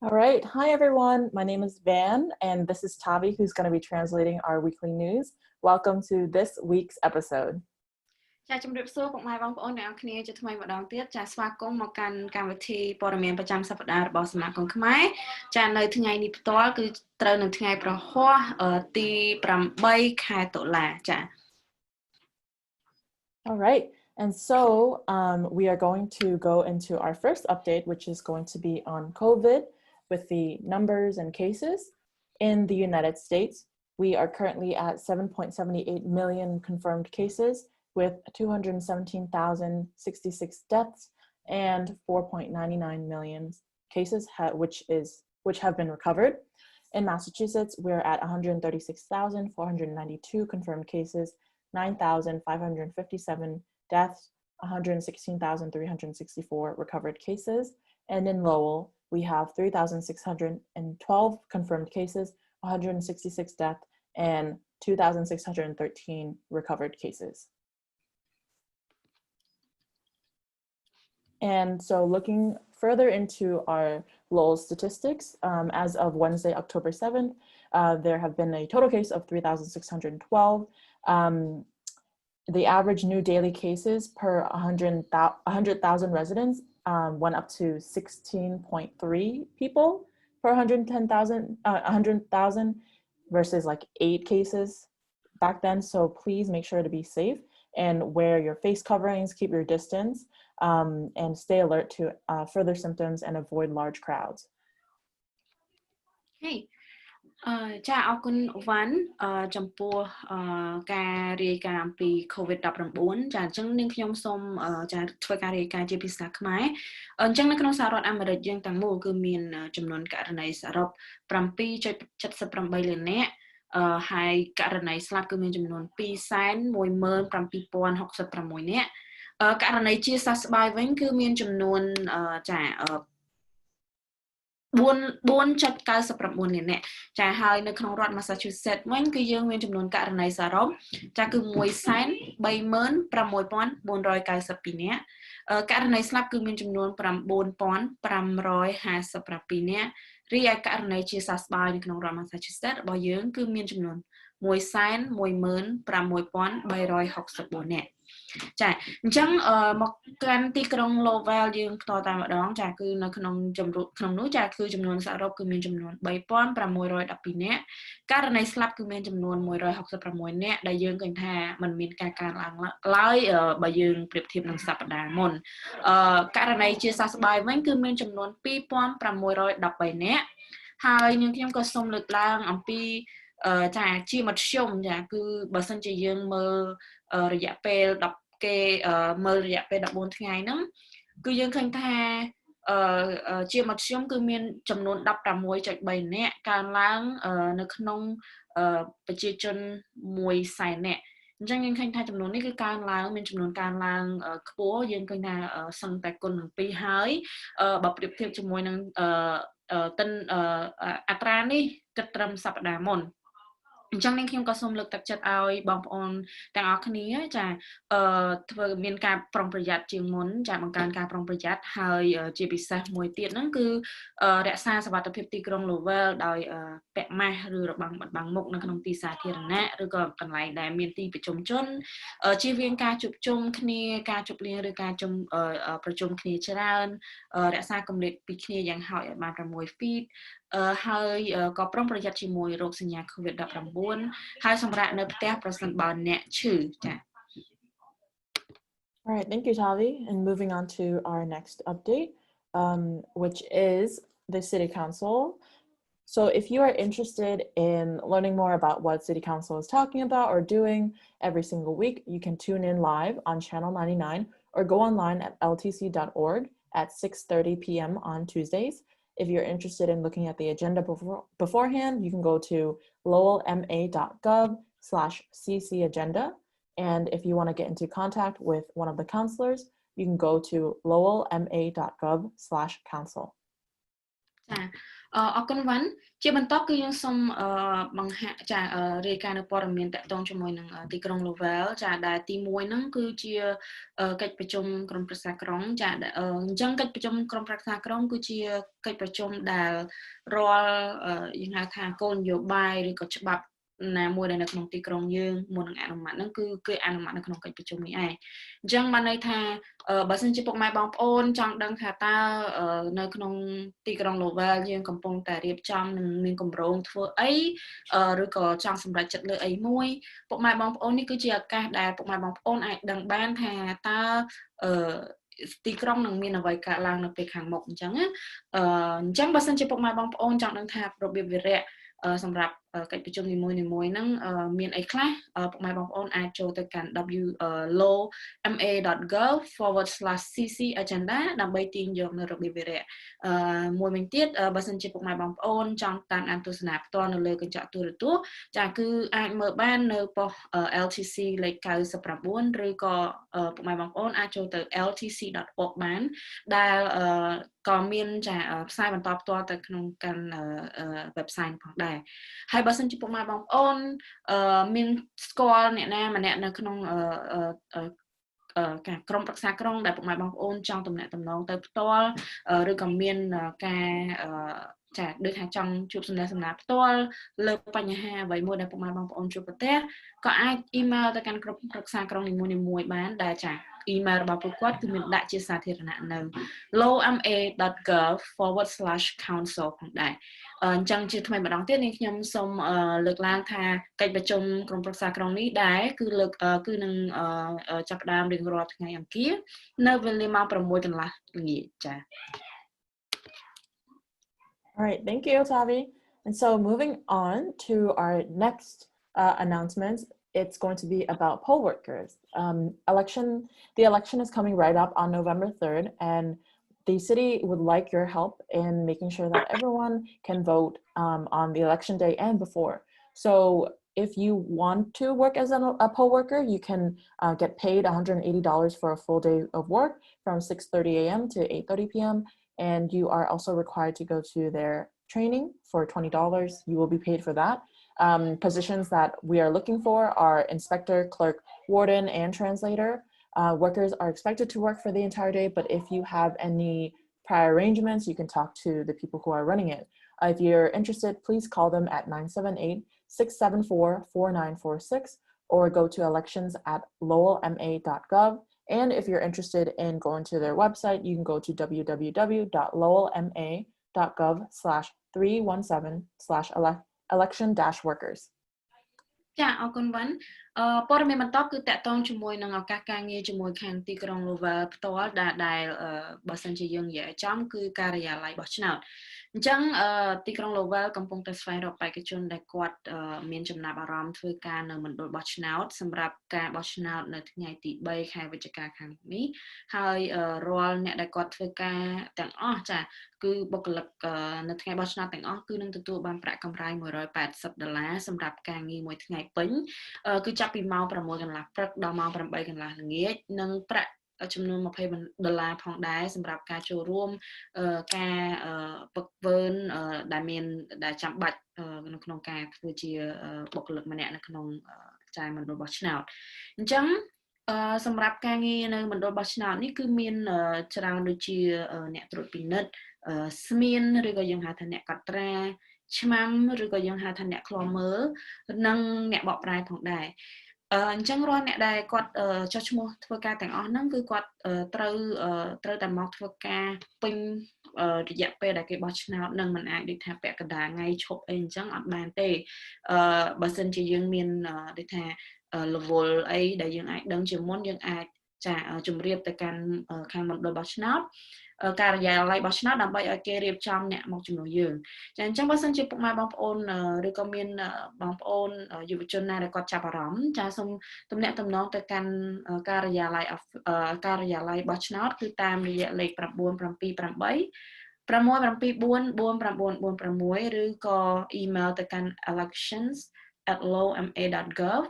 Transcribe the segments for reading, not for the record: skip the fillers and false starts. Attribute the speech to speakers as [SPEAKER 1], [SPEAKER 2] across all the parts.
[SPEAKER 1] All right. Hi, everyone. My name is Van, and this is Tavi, who's going to be translating our weekly news. Welcome to this week's episode.
[SPEAKER 2] ចាជំរាបសួរពុកម៉ែបងប្អូនអ្នកនរគ្នាជាថ្មីម្ដងទៀតចាស្វាគមន៍មកកាន់កម្មវិធីព័ត៌មានប្រចាំសប្តាហ៍របស់សមាគមខ្មែរចានៅថ្ងៃនេះផ្ទាល់គឺត្រូវនៅថ្ងៃប្រហ័សទី8ខែតុលាចា
[SPEAKER 1] All right. And so we are going to go into our first update, which is going to be on COVID with the numbers and cases. In the United States, we are currently at 7.78 million confirmed cases with 217,066 deaths and 4.99 million cases which have been recovered. In Massachusetts, we're at 136,492 confirmed cases, 9,557 deaths, 116,364 recovered cases. And in Lowell, we have 3,612 confirmed cases, 166 deaths, and 2,613 recovered cases. And so looking further into our Lowell statistics, as of Wednesday, October 7th, there have been a total case of 3,612. The average new daily cases per 100,000 residents went up to 16.3 people per 100,000 versus like 8 cases back then. So please make sure to be safe and wear your face coverings, keep your distance, and stay alert to further symptoms and avoid large crowds.
[SPEAKER 2] Okay. ចាអរគុណវ៉ាន់ចំពោះការរាយការណ៍អំពី COVID-19 ចាអញ្ចឹងនាងខ្ញុំសូមចាធ្វើការរាយការណ៍ជាភាសាខ្មែរអញ្ចឹងនៅក្នុងសហរដ្ឋអាមេរិកយើងទាំងមូលគឺមានចំនួនករណីសរុប 7.78 លាននាក់ហើយករណីស្លាប់គឺមានចំនួន 217,066 នាក់ករណីជាសះស្បើយវិញគឺមានចំនួនចា4.99 លាននាក់ចាហើយនៅក្នុងរដ្ឋ Massachusetts វិញគឺយើងមានចំនួនករណីសរុបចាគឺ 136,492 នាក់ករណីស្លាប់គឺមានចំនួន 9,557 នាក់រីឯករណីជាសះស្បើយនៅក្នុងរដ្ឋ Massachusetts របស់យើងគឺមានចំនួន 116,364 នាក់ចាអញ្ចឹងមកកាន់ទីក្រុង Lowell យើងផ្ទាល់តែម្ដងចាគឺនៅក្នុងនោះចាគឺចំនួនសរុបគឺមានចំនួន 3,612 នាក់ករណីស្លាប់គឺមានចំនួន 166 នាក់ដែលយើងឃើញថាมันមានការកើនឡើងឡើយបើយើងប្រៀបធៀបនឹងសប្តាហ៍មុនករណីជាសះស្បើយវិញគឺមានចំនួន 2,613 នាក់ហើយនាងខ្ញុំក៏សូមលើកឡើងអំពីចាជាមធ្យមចាគឺបើសិនជាយើងមើលរយៈពេលមើលរយៈពេល14ថ្ងៃហ្នឹងគឺយើងឃើញថាជាមធ្យមគឺមានចំនួន 16.3 នាក់កើនឡើងនៅក្នុងប្រជាជន100,000 នាក់អញ្ចឹងយើងឃើញថាចំនួននេះគឺកើនឡើងមានចំនួនកើនឡើងខ្ពស់យើងឃើញថាសឹងតែគុណនឹង2ហើយបើប្រៀបធៀបជាមួយនឹងអត្រានេះគិតត្រឹមសប្តាហ៍មុនអញ្ចឹងនាងខ្ញុំក៏សូមលើកទឹកចិត្តឲ្យបងប្អូនទាំងអស់គ្នាចាធ្វើមានការប្រុងប្រយ័ត្នជាងមុនចាបង្កើនការប្រុងប្រយ័ត្នហើយជាពិសេសមួយទៀតហ្នឹងគឺរក្សាសុវត្ថិភាពទីក្រុង Lowell ដោយពាក់ម៉ាស់ឬរបាំងបិទបាំងមុខនៅក្នុងទីសាធារណៈឬក៏កន្លែងដែលមានទីប្រជុំជនជៀសវាងការជួបជុំគ្នាការជប់លៀងឬការប្រជុំគ្នាច្រើនរក្សាគម្លាតពីគ្នាយ៉ាងហោចឲ្យបាន6 feetហើយក៏ប្រុងប្រយ័ត្នជាមួយរោគសញ្ញា COVID-19 ហើយសម្រាប់នៅផ្ទះប្រសិនបើអ្នកឈឺចា
[SPEAKER 1] All right, thank you, Tavi. And moving on to our next update, which is the City Council. So if you are interested in learning more about what City Council is talking about or doing every single week, you can tune in live on Channel 99 or go online at ltc.org at 6:30 p.m. on Tuesdays. If you're interested in looking at the agenda beforehand, you can go to lowellma.gov/CCagenda. And if you want to get into contact with one of the counselors, you can go to lowellma.gov/council.
[SPEAKER 2] អរគុណវ៉ាន់ជាបន្តគឺយើងសូមបង្ហាញចារាយការណ៍នៅព័ត៌មានតាក់ទងជាមួយនឹងទីក្រុង Lowell ចាដែលទី1ហ្នឹងគឺជាកិច្ចប្រជុំក្រុមប្រឹក្សាក្រុងចាអញ្ចឹងកិច្ចប្រជុំក្រុមប្រឹក្សាក្រុងគឺជាកិច្ចប្រជុំដែលរាល់យើងហៅថាគោលនយោបាយឬក៏ច្បាប់ណាមួយដែលនៅក្នុងទីក្រុងយើងមុននឹងអនុម័តហ្នឹងគឺអនុម័តនៅក្នុងកិច្ចប្រជុំនេះឯងអញ្ចឹងបានន័យថាបើសិនជាពុកម៉ែបងប្អូនចង់ដឹងថាតើនៅក្នុងទីក្រុង Lowell យើងកំពុងតែរៀបចំនិងមានគម្រោងធ្វើអីឬក៏ចង់សម្រេចចិត្តលើអីមួយពុកម៉ែបងប្អូននេះគឺជាឱកាសដែលពុកម៉ែបងប្អូនអាចដឹងបានថាតើទីក្រុងនឹងមានអ្វីកើតឡើងនៅពេលខាងមុខអញ្ចឹងបើសិនជាពុកម៉ែបងប្អូនចង់ដឹងថារបៀបវារៈសម្រាប់កិច្ចប្រជុំនីមួយៗហ្នឹងមានអីខ្លះពុកម៉ែបងប្អូនអាចចូលទៅកាន់ lowellma.gov/CCagenda ដើម្បីទាញយកនៅរបៀបវារៈមួយវិញទៀតបើសិនជាពុកម៉ែបងប្អូនចង់តាមដានទស្សនាផ្ទាល់នៅលើកញ្ចក់ទូរទស្សន៍ចាគឺអាចមើលបាននៅប៉ុស្តិ៍ LTC លេខ 99 ឬក៏ពុកម៉ែបងប្អូនអាចចូលទៅ ltc.org បានដែលក៏មានចាផ្សាយបន្តផ្ទាល់ទៅក្នុងកាន់ website ផងដែរហើយបើសិនជាពុកម៉ែបងប្អូនមានស្គាល់អ្នកណាម្នាក់នៅក្នុងការក្រុមប្រឹក្សាក្រុងដែលពុកម៉ែបងប្អូនចង់ទំនាក់ទំនងទៅផ្ទាល់ឬក៏មានការចាដូចថាចង់ជួបសំណេះសំណាលផ្ទាល់លើបញ្ហាអ្វីមួយដែលពុកម៉ែបងប្អូនជួបប្រទះក៏អាចអ៊ីមែលទៅកាន់ក្រុមប្រឹក្សាក្រុងនីមួយៗបានដែលចាអ៊ីមែលរបស់ពួកគាត់គឺមានដាក់ជាសាធារណៈនៅ lowellma.gov/council ផងដែរអញ្ចឹងជាថ្មីម្ដងទៀតនាងខ្ញុំសូមលើកឡើងថាកិច្ចប្រជុំក្រុមប្រឹក្សាក្រុងនេះដែរគឺនឹងចាប់ផ្ដើមរៀងរាល់ថ្ងៃអង្គារនៅវេលាម៉ោង 6 កន្លះល្ងាចចា
[SPEAKER 1] All right, thank you, Tavi. And so moving on to our next announcements, it's going to be about poll workers. The election is coming right up on November 3rd, and the city would like your help in making sure that everyone can vote on the election day and before. So if you want to work as a poll worker, you can get paid $180 for a full day of work from 6:30 a.m. to 8:30 p.m. And you are also required to go to their training for $20. You will be paid for that. Positions that we are looking for are inspector, clerk, warden, and translator. Workers are expected to work for the entire day, but if you have any prior arrangements, you can talk to the people who are running it. If you're interested, please call them at 978-674-4946 or go to elections@lowellma.gov. And if you're interested in going to their website, you can go to www.lowellma.gov/317/election-workers.
[SPEAKER 2] ចាអរគុណវ៉ាន់ព័ត៌មានបន្តគឺតកតងជាមួយនឹងឱកាសការងារជាមួយខាងទីក្រុង Lowell ផ្ទាល់ដែលបើសិនជាយើងនិយាយចំគឺការិយាល័យបោះឆ្នោតអញ្ចឹងទីក្រុង Lowell កំពុងតែស្វែងរកបេក្ខជនដែលគាត់មានចំណាប់អារម្មណ៍ធ្វើការនៅមណ្ឌលបោះឆ្នោតសម្រាប់ការបោះឆ្នោតនៅថ្ងៃទី3ខែវិច្ឆិកាខាងនេះហើយរាល់អ្នកដែលគាត់ធ្វើការទាំងអស់ចាគឺបុគ្គលិកនៅថ្ងៃបោះឆ្នោតទាំងអស់គឺនឹងទទួលបានប្រាក់កម្រៃ$180សម្រាប់ការងារមួយថ្ងៃពេញគឺចាប់ពីម៉ោង 6 កន្លះព្រឹកដល់ម៉ោង 8 កន្លះល្ងាចនិងប្រាក់ចំនួន$20ផងដែរសម្រាប់ការចូលរួមការពឹកវើនដែលចាំបាច់នៅក្នុងការធ្វើជាបុគ្គលិកម្នាក់នៅក្នុងចាយមណ្ឌលបោះឆ្នោតអញ្ចឹងសម្រាប់ការងារនៅមណ្ឌលបោះឆ្នោតនេះគឺមានច្រើនដូចជាអ្នកត្រួតពិនិត្យស្មៀនឬក៏យើងហៅថាអ្នកកត់ត្រាឆ្មាំឬក៏យើងហៅថាអ្នកឃ្លាំមើលនិងអ្នកបកប្រែផងដែរអញ្ចឹងរាល់អ្នកដែលគាត់ចុះឈ្មោះធ្វើការទាំងអស់ហ្នឹងគឺគាត់ត្រូវតែមកធ្វើការពេញរយៈពេលដែលគេបោះឆ្នោតនឹងមិនអាចដូចថាពាក់កណ្ដាលថ្ងៃឈប់អីអញ្ចឹងអត់បានទេបើសិនជាយើងមានដូចថាlevel អីដែលយើងអាចដឹងជាមុនយើងអាចចាជម្រាបទៅកាន់ខាងមណ្ឌលបោះឆ្នោតការិយាល័យបោះឆ្នោតដើម្បីឲ្យគេរៀបចំអ្នកមកជំនួសយើងចាអញ្ចឹងបើសិនជាពុកម៉ែបងប្អូនឬក៏មានបងប្អូនយុវជនណាដែលគាត់ចាប់អារម្មណ៍ចាសូមទំនាក់ទំនងទៅកាន់ការិយាល័យបោះឆ្នោតគឺតាមរយៈលេខ978 6744946 ឬក៏ email ទៅកាន់ elections@lowellma.gov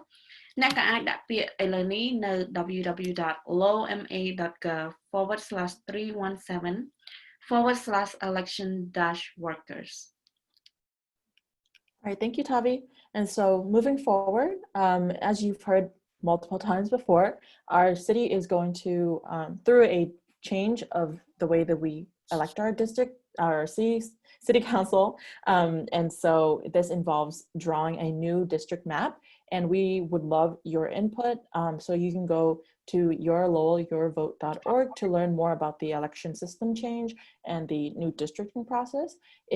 [SPEAKER 2] អ្នកក៏អាចដាក់ពាក្យឥឡូវនេះនៅ www.lowma.gov/317/election-workers.
[SPEAKER 1] All right, thank you, Tavi. And so moving forward, as you've heard multiple times before, our city is going to, through a change of the way that we elect our city council. And so this involves drawing a new district map. And we would love your input. So you can go to lowellma.gov to learn more about the election system change and the new districting process.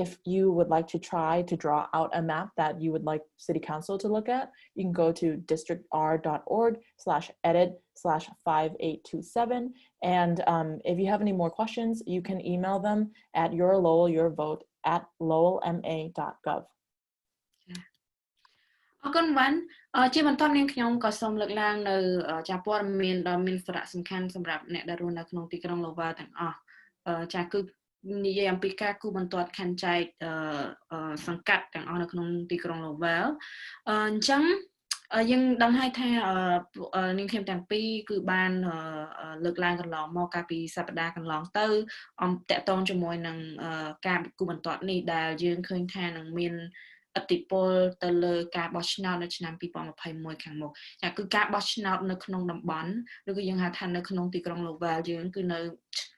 [SPEAKER 1] If you would like to try to draw out a map that you would like City Council to look at, you can go to districtr.org/edit/5827. And if you have any more questions, you can email them at yourlowellyourvote@lowellma.gov.
[SPEAKER 2] អរគុណវ៉ាន់ជាបន្តនាងខ្ញុំក៏សូមលើកឡើងនៅចាព័ត៌មានដ៏មានសារៈសំខាន់សម្រាប់អ្នកដែលរស់នៅក្នុងទីក្រុង Lowell ទាំងអស់ចាគឺនិយាយអំពីការគូបន្ទាត់ខណ្ឌចែកសង្កាត់ទាំងអស់នៅក្នុងទីក្រុង Lowell អញ្ចឹងយើងដឹងហើយថានាងខ្ញុំទាំងពីរគឺបានលើកឡើងកន្លងមកកាលពីសប្តាហ៍កន្លងទៅតកតងជាមួយនឹងការគូបន្ទាត់នេះដែលយើងឃើញថានឹងមានឥទ្ធិពលទៅលើការបោះឆ្នោតនៅឆ្នាំ2021ខាងមុខចាគឺការបោះឆ្នោតនៅក្នុងតំបន់ឬក៏យើងហៅថានៅក្នុងទីក្រុង Lowell យើងគឺនៅ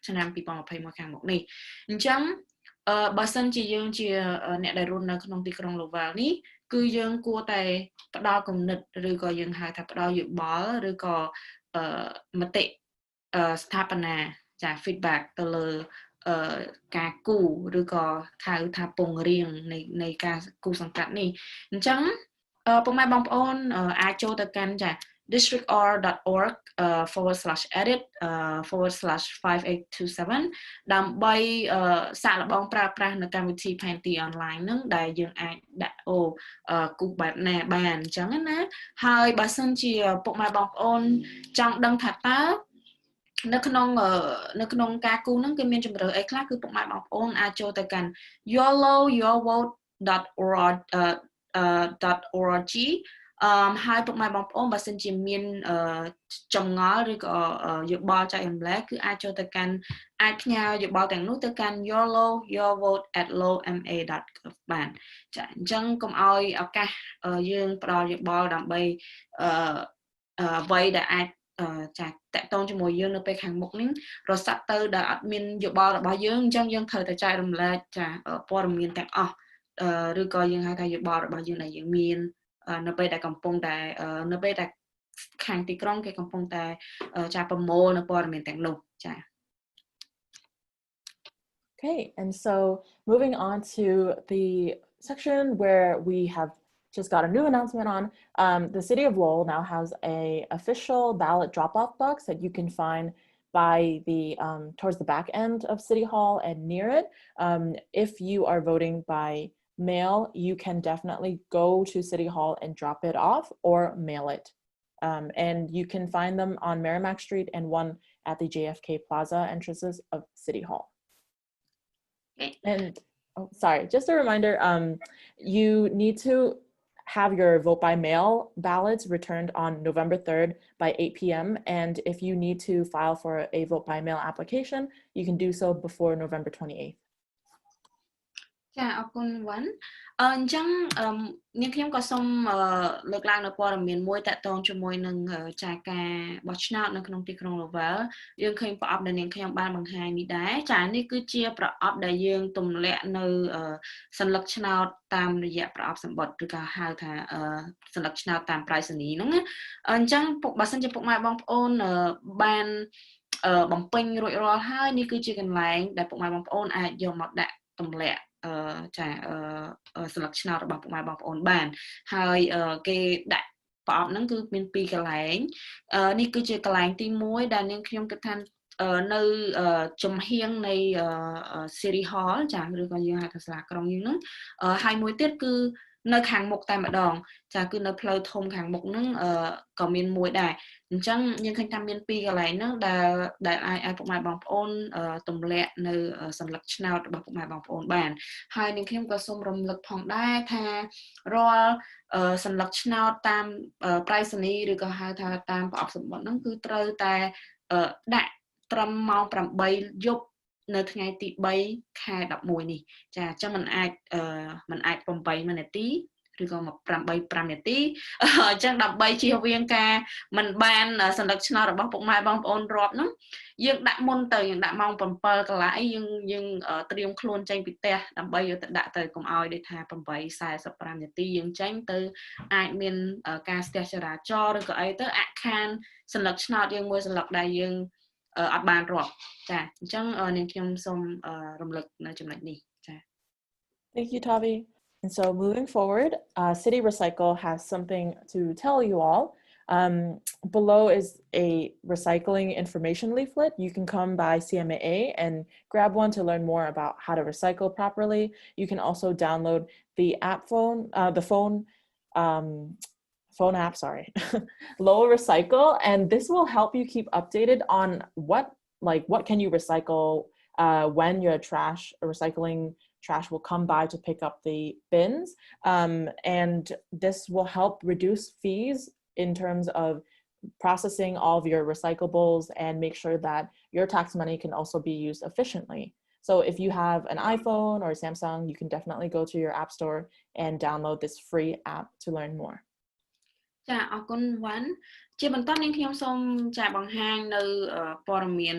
[SPEAKER 2] ឆ្នាំ2021ខាងមុខនេះអញ្ចឹងបើសិនជាយើងជាអ្នកដែលរស់នៅក្នុងទីក្រុង Lowell នេះគឺយើងគួរតែផ្ដល់គំនិតឬក៏យើងហៅថាផ្ដល់យោបល់ឬក៏មតិស្ថាបនាចា feedback ទៅលើការគូឬក៏ហៅថាពង្រៀងនៃការគូសង្កាត់នេះអញ្ចឹងពុកម៉ែបងប្អូនអាចចូលទៅកាន់ចា districtor.org /edit /5827 ដើម្បីសាកល្បងប្រើប្រាស់នៅកម្មវិធីផែនទីអនឡាញហ្នឹងដែលយើងអាចដាក់គូសបែបណាបានអញ្ចឹងណាហើយបើសិនជាពុកម៉ែបងប្អូនចង់ដឹងថាតើនៅក្នុងការគូសហ្នឹងគឺមានជម្រើសអីខ្លះគឺពុកម៉ែបងប្អូនអាចចូលទៅកាន់ yoloyourvote.org ហើយពុកម៉ែបងប្អូនបើសិនជាមានចម្ងល់ឬក៏យោបល់ចែករំលែកគឺអាចចូលទៅកាន់អាចផ្ញើយោបល់ទាំងនោះទៅកាន់ yoloyourvote@lowellma.gov បានចាអញ្ចឹងកុំឲ្យឱកាសយើងផ្ដល់យោបល់ដើម្បីអ្វីដែលអាចចាតកតងជាមួយយើងនៅពេលខាងមុខនេះរសាត់ទៅដែលអត់មានយោបល់របស់យើងអញ្ចឹងយើងត្រូវតែចែករំលែកចាព័ត៌មានទាំងអស់ឬក៏យើងហៅថាយោបល់របស់យើងដែលយើងមាននៅពេលដែលកំពុងតែនៅពេលដែលខាងទីក្រុងគេកំពុងតែចាប្រមូលនៅព័ត៌មានទាំងនោះចា
[SPEAKER 1] Okay, and so moving on to the section where we have just got a new announcement on, the city of Lowell now has a official ballot drop-off box that you can find by the towards the back end of City Hall and near it. If you are voting by mail, you can definitely go to City Hall and drop it off or mail it. And you can find them on Merrimack Street and one at the JFK Plaza entrances of City Hall. And sorry, just a reminder, you need to have your vote by mail ballots returned on November 3rd by 8 p.m. And if you need to file for a vote by mail application, you can do so before November 28th.
[SPEAKER 2] ចាអរគុណវ៉ាន់អញ្ចឹងនាងខ្ញុំក៏សូមលើកឡើងនៅព័ត៌មានមួយតាក់ទងជាមួយនឹងចាការបោះឆ្នោតនៅក្នុងទីក្រុង Lowell យើងឃើញប្រអប់ដែលនាងខ្ញុំបានបង្ហាញនេះដែរចានេះគឺជាប្រអប់ដែលយើងទម្លាក់នៅសញ្ញាឆ្នោតតាមរយៈប្រអប់សម្បត្តិឬក៏ហៅថាសញ្ញាឆ្នោតតាមប្រៃសណីហ្នឹងណាអញ្ចឹងបើសិនជាពុកម៉ែបងប្អូនបានបំពេញរួចរាល់ហើយនេះគឺជាកន្លែងដែលពុកម៉ែបងប្អូនអាចយកមកដាក់ទម្លាក់ចាសញ្ញាឆ្នោតរបស់ពុកម៉ែបងប្អូនបានហើយគេដាក់ប្រអប់ហ្នឹងគឺមាន2កន្លែងនេះគឺជាកន្លែងទី1ដែលនាងខ្ញុំគិតថានៅចំហៀងនៃ City Hall ចាឬក៏យើងហៅថាសាលាក្រុងយើងហ្នឹងហើយមួយទៀតគឺនៅខាងមុខតែម្ដងចាគឺនៅផ្លូវធំខាងមុខហ្នឹងក៏មានមួយដែរអញ្ចឹងយើងឃើញថាមាន2កន្លែងហ្នឹងដែលអាចឲ្យពុកម៉ែបងប្អូនទម្លាក់នៅសញ្ញាឆ្នោតរបស់ពុកម៉ែបងប្អូនបានហើយនាងខ្ញុំក៏សូមរំលឹកផងដែរថារាល់សញ្ញាឆ្នោតតាមប្រៃសណីឬក៏ហៅថាតាមប្រអប់សម្បត្តិហ្នឹងគឺត្រូវតែដាក់ត្រឹមម៉ោង8យប់នៅថ្ងៃទី3ខែ11នេះចាអញ្ចឹងมันអាច8នាទីឬក៏8 5នាទីអញ្ចឹងដើម្បីជៀសវាងការមិនបានសញ្ញាឆ្នោតរបស់ពុកម៉ែបងប្អូនរាប់ហ្នឹងយើងដាក់មុនទៅយើងដាក់ម៉ោង7កន្លះអីយើងត្រៀមខ្លួនចេញពីផ្ទះដើម្បីយកទៅដាក់ទៅកុំឲ្យដូចថា8:45នាទីយើងចេញទៅអាចមានការស្ទះចរាចរណ៍ឬក៏អីទៅអាក់ខានសញ្ញាឆ្នោតយើងមួយសញ្ញាដែលយើងអត់បានរាប់ចាអញ្ចឹងនាងខ្ញុំសូមរំលឹកនៅចំណុចនេះចា
[SPEAKER 1] Thank you, Tavi. And so moving forward, City Recycle has something to tell you all. Below is a recycling information leaflet. You can come by CMAA and grab one to learn more about how to recycle properly. You can also download the phone app, sorry, Lowell Recycle, and this will help you keep updated on what can you recycle when your recycling trash will come by to pick up the bins, and this will help reduce fees in terms of processing all of your recyclables and make sure that your tax money can also be used efficiently. So if you have an iPhone or Samsung, you can definitely go to your app store and download this free app to learn more.
[SPEAKER 2] ចាអរគុណវ៉ាន់ជាបន្តនាងខ្ញុំសូមចាបង្ហាញនៅព័ត៌មាន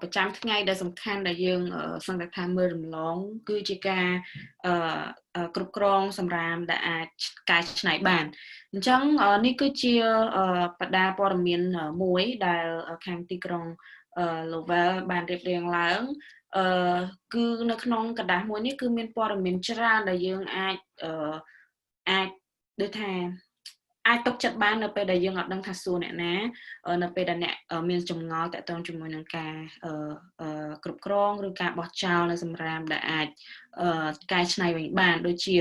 [SPEAKER 2] ប្រចាំថ្ងៃដែលសំខាន់ដែលយើងសង្កេតថាមើលរំលងគឺជាការគ្រប់គ្រងសម្រាមដែលអាចកែច្នៃបានអញ្ចឹងនេះគឺជាបដាព័ត៌មានមួយដែលខាងទីក្រុង Lowell បានរៀបរៀងឡើងគឺនៅក្នុងกระดาษមួយនេះគឺមានព័ត៌មានច្រើនដែលយើងអាចដូចថា អាចទុកចិត្តបាននៅពេលដែលយើងអត់ដឹងថាសួរអ្នកណានៅពេលដែលអ្នកមានចម្ងល់តាក់ទងជាមួយនឹងការគ្រប់គ្រងឬការបោះចោលនៅសម្រាមដែលអាចកែច្នៃវិញបានដូចជា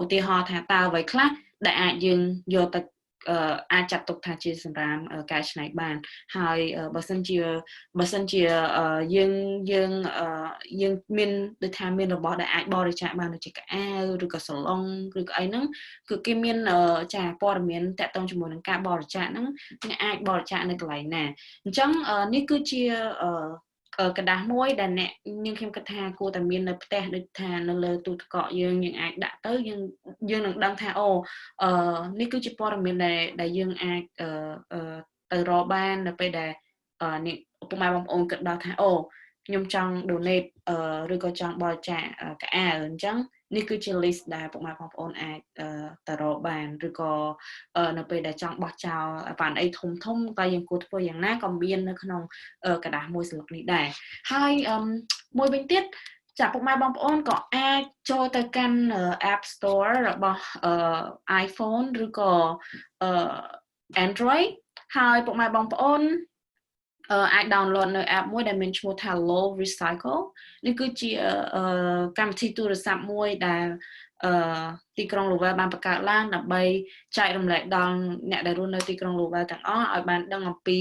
[SPEAKER 2] ឧទាហរណ៍ថាតើអ្វីខ្លះដែលអាចយើងយកទៅអាចចាត់ទុកថាជាសម្រាមកែច្នៃបានហើយបើសិនជាយើងមានដូចថាមានរបស់ដែលអាចបរិច្ចាគបានដូចជាកៅអៅឬក៏សាឡុងឬក៏អីហ្នឹងគឺគេមានព័ត៌មានតាក់ទងជាមួយនឹងការបរិច្ចាគហ្នឹងអ្នកអាចបរិច្ចាគនៅកន្លែងណាអញ្ចឹងនេះគឺជាกระดาษមួយដែលអ្នកនាងខ្ញុំគិតថាគួរតែមាននៅផ្ទះដូចថានៅលើទូទឹកកកយើងអាចដាក់ទៅយើងនឹងដឹងថានេះគឺជាព័ត៌មានដែលយើងអាចទៅរកបាននៅពេលដែលអ្នកឪពុកម្ដាយបងប្អូនគិតដល់ថាខ្ញុំចង់ donate ឬក៏ចង់បរិច្ចាគកៅអៅអញ្ចឹងនេះគឺជា list ដែលពុកម៉ែបងប្អូនអាចទៅរកបានឬក៏នៅពេលដែលចង់បោះចោលបានអីធំតើយើងគួរធ្វើយ៉ាងណាក៏មាននៅក្នុងกระดาษមួយស្លឹកនេះដែរហើយមួយវិញទៀតចាពុកម៉ែបងប្អូនក៏អាចចូលទៅកាន់ App Store របស់ iPhone ឬក៏ Android ហើយពុកម៉ែបងប្អូនអាច download នៅ app មួយដែលមានឈ្មោះថា Low Recycle នេះគឺជាកម្មវិធីទូរស័ព្ទមួយដែលទីក្រុង Lowell បានបង្កើតឡើងដើម្បីចែករំលែកដល់អ្នកដែលរស់នៅទីក្រុង Lowell ទាំងអស់ឲ្យបានដឹងអំពី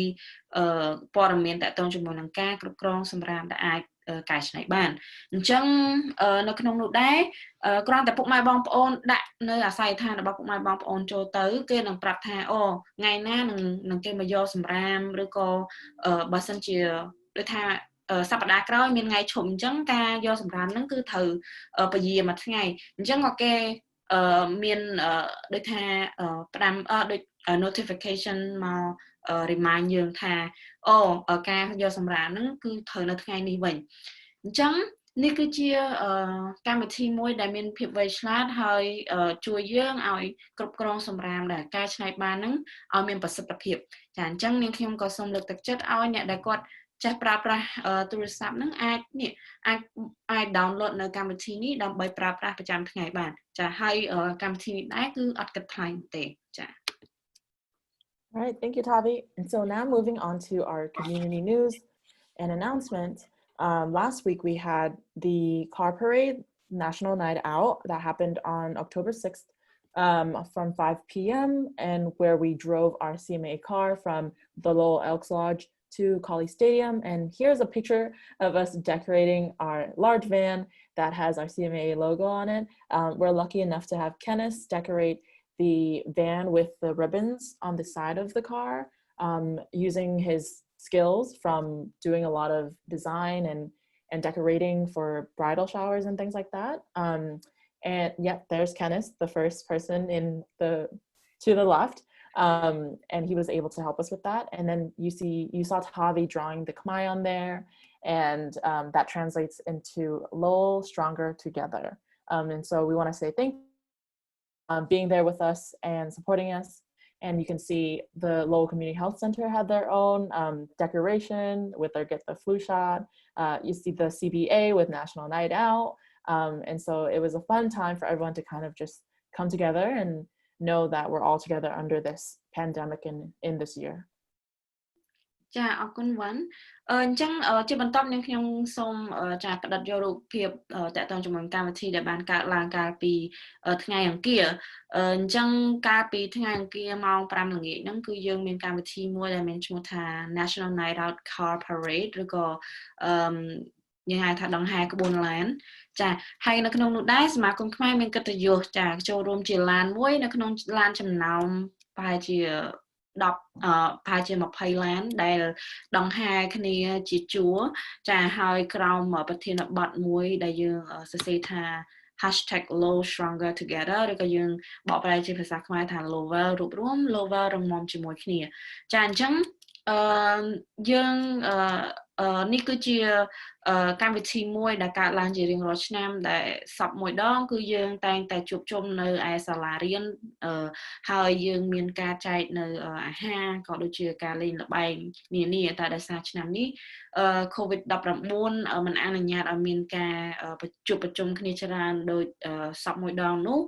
[SPEAKER 2] ព័ត៌មានតាក់ទងជាមួយនឹងការគ្រប់គ្រងសម្រាមដែលអាចកែច្នៃបានអញ្ចឹងនៅក្នុងនោះដែរគ្រាន់តែពុកម៉ែបងប្អូនដាក់នៅអាស័យដ្ឋានរបស់ពុកម៉ែបងប្អូនចូលទៅគេនឹងប្រាប់ថាថ្ងៃណានឹងគេមកយកសម្រាមឬក៏បើសិនជាដូចថាសប្តាហ៍ក្រោយមានថ្ងៃឈប់អញ្ចឹងការយកសម្រាមហ្នឹងគឺត្រូវពជាមួយថ្ងៃអញ្ចឹងក៏គេមានដូចថាផ្ដាំដូច notification មក remind យើងថាការយកសម្រាមហ្នឹងគឺត្រូវនៅថ្ងៃនេះវិញអញ្ចឹងនេះគឺជាកម្មវិធីមួយដែលមានភាពវៃឆ្លាតហើយជួយយើងឲ្យគ្រប់គ្រងសម្រាមដែលកែច្នៃបានហ្នឹងឲ្យមានប្រសិទ្ធភាពចាអញ្ចឹងនាងខ្ញុំក៏សូមលើកទឹកចិត្តឲ្យអ្នកដែលគាត់ចេះប្រើប្រាស់ទូរស័ព្ទហ្នឹងអាច download នៅកម្មវិធីនេះដើម្បីប្រើប្រាស់ប្រចាំថ្ងៃបានចាហើយកម្មវិធីនេះដែរគឺអត់គិតថ្លៃទេចា
[SPEAKER 1] All right, thank you, Tavi. And so now moving on to our community news and announcement. Last week we had the car parade national night out that happened on October 6th from 5 p.m. and where we drove our CMAA car from the Lowell Elks Lodge to Colley Stadium. And here's a picture of us decorating our large van that has our CMAA logo on it. We're lucky enough to have Kenneth decorate the van with the ribbons on the side of the car, using his skills from doing a lot of design and decorating for bridal showers and things like that. And yeah, there's Kenneth, the first person to the left. And he was able to help us with that. And then you saw Tavi drawing the Khmer on there, and that translates into Lowell Stronger Together. And so we want to say thank you for being there with us and supporting us. And you can see the Lowell Community Health Center had their own decoration with their Get the Flu Shot. You see the CBA with National Night Out. And so it was a fun time for everyone to kind of just come together and know that we're all together under this pandemic in this year.
[SPEAKER 2] ចាអរគុណវ៉ាន់អញ្ចឹងជាបន្តនាងខ្ញុំសូមចាផ្ដិតយករូបភាពតាក់ទងជាមួយកម្មវិធីដែលបានកើតឡើងកាលពីថ្ងៃអង្គារអញ្ចឹងកាលពីថ្ងៃអង្គារម៉ោង 5 ល្ងាចហ្នឹងគឺយើងមានកម្មវិធីមួយដែលមានឈ្មោះថា National Night Out Car Parade ឬក៏យើងហៅថាដង្ហែក្បួនឡានចាហើយនៅក្នុងនោះដែរសមាគមខ្មែរមានកិត្តិយសចាចូលរួមជាឡានមួយនៅក្នុងឡានចំណោមប្រហែលជា20ឡានដែលដង្ហែគ្នាជាជួរចាហើយក្រោមប្រធានបទមួយដែលយើងសរសេរថា #LowStrongerTogether ឬក៏យើងបកប្រែជាភាសាខ្មែរថា Lowell រួបរวม Lowell រងមាំជាមួយគ្នាចាអញ្ចឹងយើងនេះគឺជាកម្មវិធីមួយដែលកើតឡើងជារៀងរាល់ឆ្នាំដែលសប្តាហ៍មួយដងគឺយើងតែងតែជួបជុំនៅឯសាលារៀនហើយយើងមានការចែកនៅអាហារក៏ដូចជាការលេងល្បែងនានាតែដោយសារឆ្នាំនេះCOVID-19 មិនអនុញ្ញាតឲ្យមានការជួបប្រជុំគ្នាច្រើនដោយសប្តាហ៍មួយដងនោះ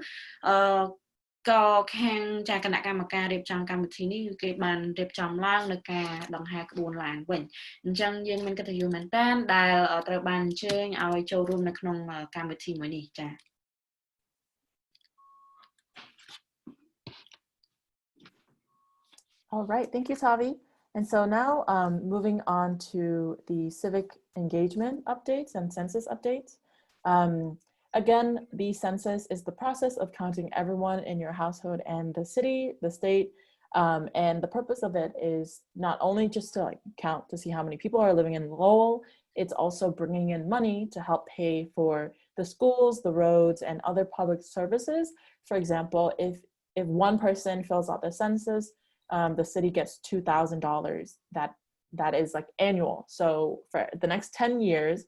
[SPEAKER 2] ក៏ខាងចាគណៈកម្មការរៀបចំកម្មវិធីនេះគឺគេបានរៀបចំឡើងនៅការដង្ហែក្បួនឡើងវិញអញ្ចឹងយើងមានកិត្តិយសមែនតើដែលត្រូវបានអញ្ជើញឲ្យចូលរួមនៅក្នុងកម្មវិធីមួយនេះចា
[SPEAKER 1] All right, thank you, Tavi. And so now moving on to the civic engagement updates and census updates. Again, the census is the process of counting everyone in your household and the city, the state, and the purpose of it is not only just to count to see how many people are living in Lowell, it's also bringing in money to help pay for the schools, the roads, and other public services. For example, if one person fills out the census, the city gets $2,000. That is like annual. So for the next 10 years,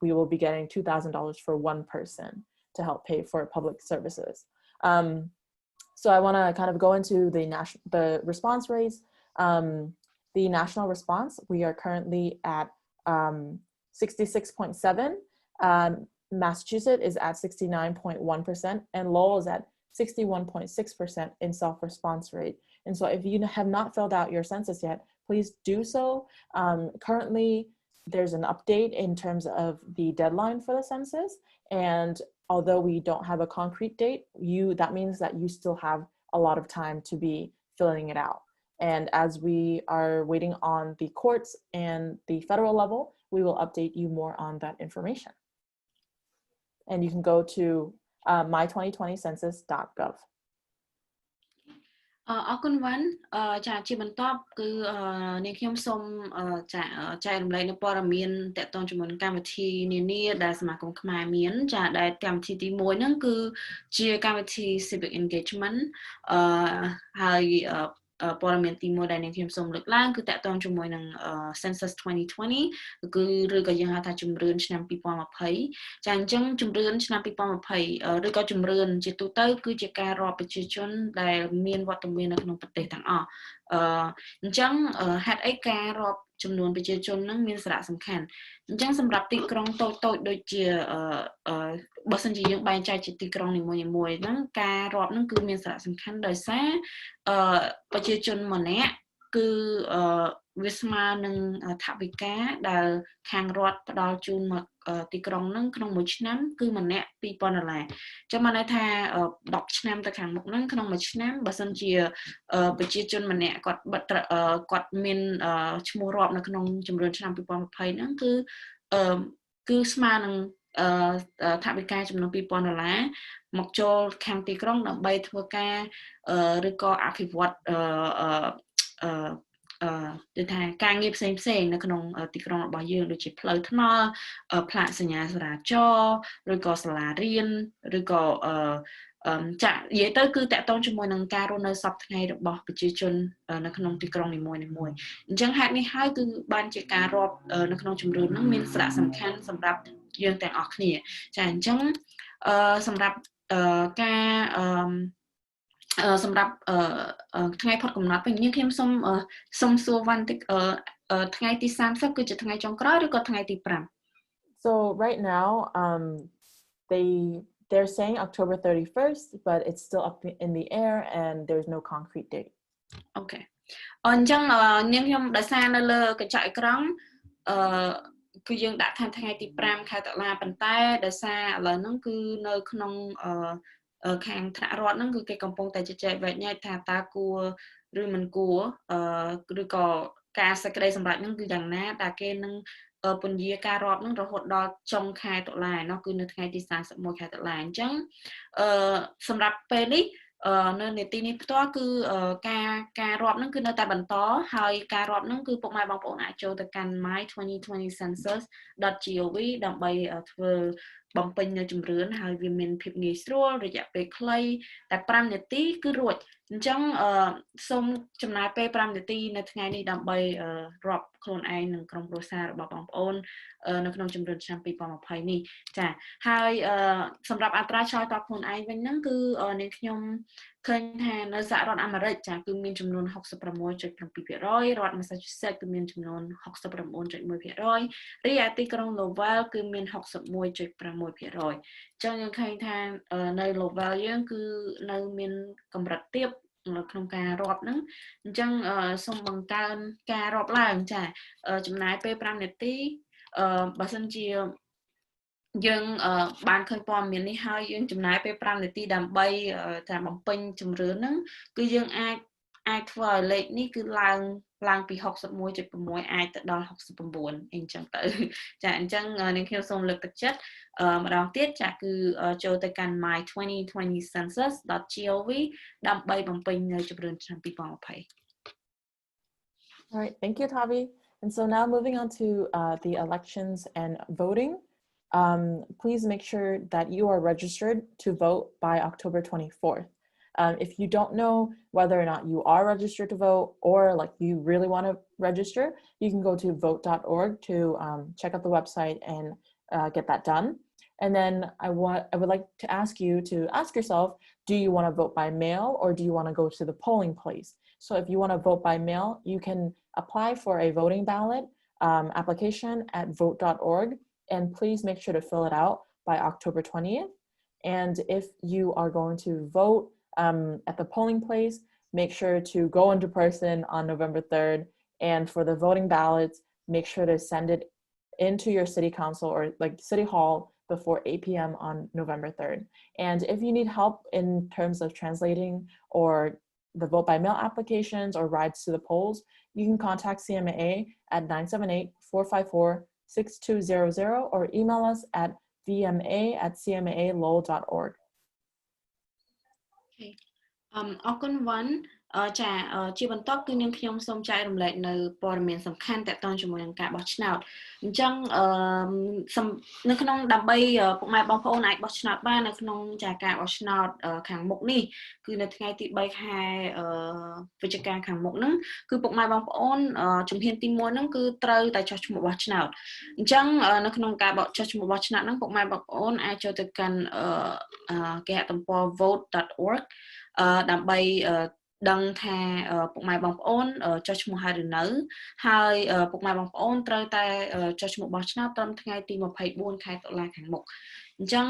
[SPEAKER 1] we will be getting $2,000 for one person to help pay for public services. So I want to kind of go into the response rates. The national response, we are currently at 66.7. Massachusetts is at 69.1%, and Lowell is at 61.6% in self-response rate. And so if you have not filled out your census yet, please do so. Currently, there's an update in terms of the deadline for the census. And although we don't have a concrete date, that means that you still have a lot of time to be filling it out. And as we are waiting on the courts and the federal level, we will update you more on that information. And you can go to my2020census.gov.
[SPEAKER 2] អរគុណវ៉ាន់ចាជាបន្តគឺនាងខ្ញុំសូមចែករំលែកនៅព័ត៌មានតកតងជាមួយនឹងកម្មវិធីនានាដែលសមាគមខ្មែរមានចាដែលកម្មវិធីទី1ហ្នឹងគឺជាកម្មវិធី civic engagement ហើយព័ត៌មានទី1ដែលនាងខ្ញុំសូមលើកឡើងគឺតកតងជាមួយនឹង census 2020 គឺឬក៏យើងហៅថាជំរឿនឆ្នាំ2020ចាអញ្ចឹងជំរឿនឆ្នាំ2020ឬក៏ជំរឿនជាទូទៅគឺជាការរាប់ប្រជាជនដែលមានវត្តមាននៅក្នុងប្រទេសទាំងអស់អញ្ចឹងហេតុអីការរាប់ចំនួនប្រជាជនហ្នឹងមានសារៈសំខាន់អញ្ចឹងសម្រាប់ទីក្រុងតូចៗដូចជាបើសិនជាយើងបែងចែកជាទីក្រុងនីមួយៗហ្នឹងការរាប់ហ្នឹងគឺមានសារៈសំខាន់ដោយសារប្រជាជនម្នាក់គឺវាស្មើនឹងថវិកាដែលខាងរដ្ឋផ្ដល់ជូនមកទីក្រុងហ្នឹងក្នុងមួយឆ្នាំគឺម្នាក់$2,000ចាំមកន័យថា10ឆ្នាំទៅខាងមុខហ្នឹងក្នុងមួយឆ្នាំបើសិនជាប្រជាជនម្នាក់គាត់មានឈ្មោះរាប់នៅក្នុងជំរឿនឆ្នាំ2020ហ្នឹងគឺស្មើនឹងថវិកាចំនួន$2,000មកចូលខាងទីក្រុងដើម្បីធ្វើការឬក៏អភិវឌ្ឍគឺថាការងារផ្សេងៗនៅក្នុងទីក្រុងរបស់យើងដូចជាផ្លូវថ្នល់ផ្លាកសញ្ញាចរាចរណ៍ឬក៏សាលារៀនឬក៏ចាក់និយាយទៅគឺតកតងជាមួយនឹងការរស់នៅសពថ្ងៃរបស់ប្រជាជននៅក្នុងទីក្រុងនីមួយៗអញ្ចឹងហេតុនេះហើយគឺបានជាការរាប់នៅក្នុងជំរឿនហ្នឹងមានសារៈសំខាន់សម្រាប់យើងទាំងអស់គ្នាចាអញ្ចឹងសម្រាប់ការសម្រាប់ថ្ងៃផុតកំណត់វិញខ្ញុំសូមសួរវ៉ាន់តិចថ្ងៃទី30គឺជាថ្ងៃចុងក្រោយឬក៏ថ្ងៃទី5
[SPEAKER 1] So right now they're saying October 31st but it's still up in the air and there's no concrete date.
[SPEAKER 2] Okay. អញ្ចឹងនាងខ្ញុំដោយសារនៅលើកញ្ចក់អេក្រង់គឺយើងដាក់ថាថ្ងៃទី5ខែតុលាប៉ុន្តែដោយសារឥឡូវហ្នឹងគឺនៅក្នុងខាងថ្នាក់រដ្ឋហ្នឹងគឺគេកំពុងតែជជែកវែកញែកថាតើគួរឬមិនគួរឬក៏ការសេចក្តីសម្រេចហ្នឹងគឺយ៉ាងណាតើគេនឹងពន្យាការរាប់ហ្នឹងរហូតដល់ចុងខែតុលានោះគឺនៅថ្ងៃទី31ខែតុលាអញ្ចឹងសម្រាប់ពេលនេះនៅនេតិនេះផ្ទាល់គឺការរាប់ហ្នឹងគឺនៅតែបន្តហើយការរាប់ហ្នឹងគឺពុកម៉ែបងប្អូនអាចចូលទៅកាន់ my2020census.gov ដើម្បីធ្វើបំពេញនៅជំរឿនហើយវាមានភាពងាយស្រួលរយៈពេលខ្លីតែ5នាទីគឺរួចអញ្ចឹងសូមចំណាយពេល5នាទីនៅថ្ងៃនេះដើម្បីរាប់ខ្លួនឯងនិងក្រុមគ្រួសាររបស់បងប្អូននៅក្នុងជំរឿនឆ្នាំ2020នេះចាហើយសម្រាប់អត្រាឆ្លើយតបខ្លួនឯងវិញហ្នឹងគឺនាងខ្ញុំឃើញថានៅសហរដ្ឋអាមេរិកចាគឺមានចំនួន 66.7% រដ្ឋ Massachusetts គឺមានចំនួន 69.1% រីឯទីក្រុង Lowell គឺមាន 61.6% ចឹងយើងឃើញថានៅ Lowell យើងគឺនៅមានកម្រិតទាបនៅក្នុងការរាប់ហ្នឹងអញ្ចឹងសូមបង្កើនការរាប់ឡើងចាចំណាយពេល5នាទីបើសិនជាយើងបានឃើញព័ត៌មាននេះហើយយើងចំណាយពេល5នាទីដើម្បីតាមបំពេញជំរឿនហ្នឹងគឺយើងអាចធ្វើឲ្យលេខនេះគឺឡើងពី 61.6 អាចទៅដល់ 69 អីចឹងទៅចាអញ្ចឹងនាងខ្ញុំសូមលើកទឹកចិត្តម្ដងទៀតចាគឺចូលទៅកាន់ my2020census.gov ដើម្បីបំពេញនៅជំរឿនឆ្នាំ2020
[SPEAKER 1] All right, thank you, Tavi. And so now moving on to the elections and voting. Please make sure that you are registered to vote by October 24th. If you don't know whether or not you are registered to vote or like you really want to register, you can go to vote.org to check out the website and get that done. And then I would like to ask you to ask yourself, do you want to vote by mail or do you want to go to the polling place? So if you want to vote by mail, you can apply for a voting ballot application at vote.org. And please make sure to fill it out by October 20th. And if you are going to vote at the polling place, make sure to go into person on November 3rd. And for the voting ballots, make sure to send it into your city council or like city hall before 8 p.m. on November 3rd. And if you need help in terms of translating or the vote by mail applications or rides to the polls, you can contact CMAA at 978-454-6200 or email us at vma@cmalowell.org.
[SPEAKER 2] Okay. អរគុណវ៉ាន់ចាជាបន្តគឺនាងខ្ញុំសូមចែករំលែកនៅព័ត៌មានសំខាន់ទាក់ទងជាមួយនឹងការបោះឆ្នោតអញ្ចឹងនៅក្នុងដើម្បីពុកម៉ែបងប្អូនអាចបោះឆ្នោតបាននៅក្នុងចាការបោះឆ្នោតខាងមុខនេះគឺនៅថ្ងៃទី3ខែវិច្ឆិកាខាងមុខហ្នឹងគឺពុកម៉ែបងប្អូនជំហានទី1ហ្នឹងគឺត្រូវតែចុះឈ្មោះបោះឆ្នោតអញ្ចឹងនៅក្នុងការបោះចុះឈ្មោះបោះឆ្នោតហ្នឹងពុកម៉ែបងប្អូនអាចចូលទៅកាន់គេហទំព័រ vote.org ដើម្បីដឹងថាពុកម៉ែបងប្អូនចុះឈ្មោះហើយឬនៅហើយពុកម៉ែបងប្អូនត្រូវតែចុះឈ្មោះបោះឆ្នោតត្រឹមថ្ងៃទី24ខែតុលាខាងមុខអញ្ចឹង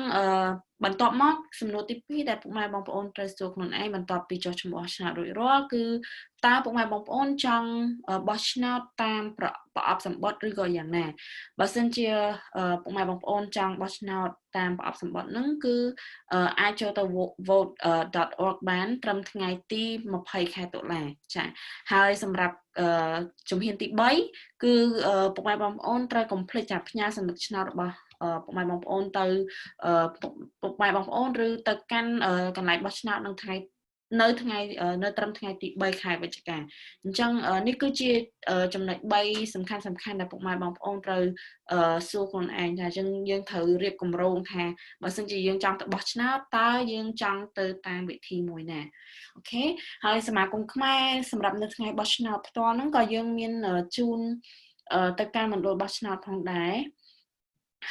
[SPEAKER 2] បន្ទាប់មកសំណួរទី2ដែលពុកម៉ែបងប្អូនត្រូវសួរខ្លួនឯងបន្ទាប់ពីចុះឈ្មោះបោះឆ្នោតរួចរាល់គឺតើពុកម៉ែបងប្អូនចង់បោះឆ្នោតតាមប្រអប់សម្បត្តិឬក៏យ៉ាងណាបើសិនជាពុកម៉ែបងប្អូនចង់បោះឆ្នោតតាមប្រអប់សម្បត្តិហ្នឹងគឺអាចចូលទៅ vote.org បានត្រឹមថ្ងៃទី20ខែតុលាចាហើយសម្រាប់ជំហានទី3គឺពុកម៉ែបងប្អូនត្រូវកុំភ្លេចចាផ្ញើសន្លឹកឆ្នោតរបស់ពុកម៉ែបងប្អូនទៅពុកម៉ែបងប្អូនឬទៅកាន់កន្លែងបោះឆ្នោតនៅត្រឹមថ្ងៃទី3ខែវិច្ឆិកាអញ្ចឹងនេះគឺជាចំណុច3សំខាន់ដែលពុកម៉ែបងប្អូនត្រូវសួរខ្លួនឯងថាយើងត្រូវរៀបគម្រោងថាបើសិនជាយើងចង់ទៅបោះឆ្នោតតើយើងចង់ទៅតាមវិធីមួយណាអូខេហើយសមាគមខ្មែរសម្រាប់នៅថ្ងៃបោះឆ្នោតផ្ទាល់ហ្នឹងក៏យើងមានជូនទៅកាន់មណ្ឌលបោះឆ្នោតផងដែរ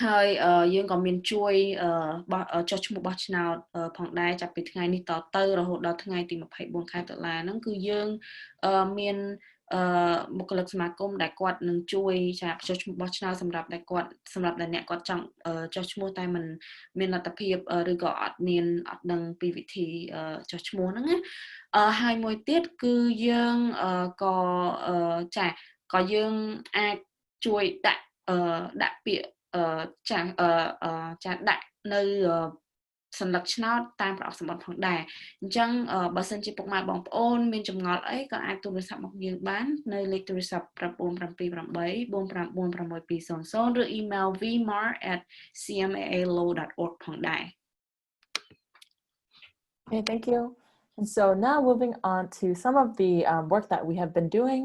[SPEAKER 2] ហើយយើងក៏មានជួយចុះឈ្មោះបោះឆ្នោតផងដែរចាប់ពីថ្ងៃនេះតទៅរហូតដល់ថ្ងៃទី24ខែតុលាហ្នឹងគឺយើងមានបុគ្គលិកសមាគមដែលគាត់នឹងជួយចុះឈ្មោះបោះឆ្នោតសម្រាប់អ្នកគាត់ចង់ចុះឈ្មោះតែមិនមានលទ្ធភាពឬក៏អត់ដឹងពីវិធីចុះឈ្មោះហ្នឹងណាហើយមួយទៀតគឺយើងក៏យើងអាចជួយដាក់ពាក្យដាក់នៅសន្លឹកឆ្នោតតាមប្រអប់សម្បត្តិផងដែរអញ្ចឹងបើសិនជាពុកម៉ែបងប្អូនមានចម្ងល់អីក៏អាចទូរស័ព្ទមកយើងបាននៅលេខទូរស័ព្ទ 978-459-6200 ឬ email vmar@cmaalow.org ផងដែរ
[SPEAKER 1] Okay, thank you. And so now moving on to some of the work that we have been doing.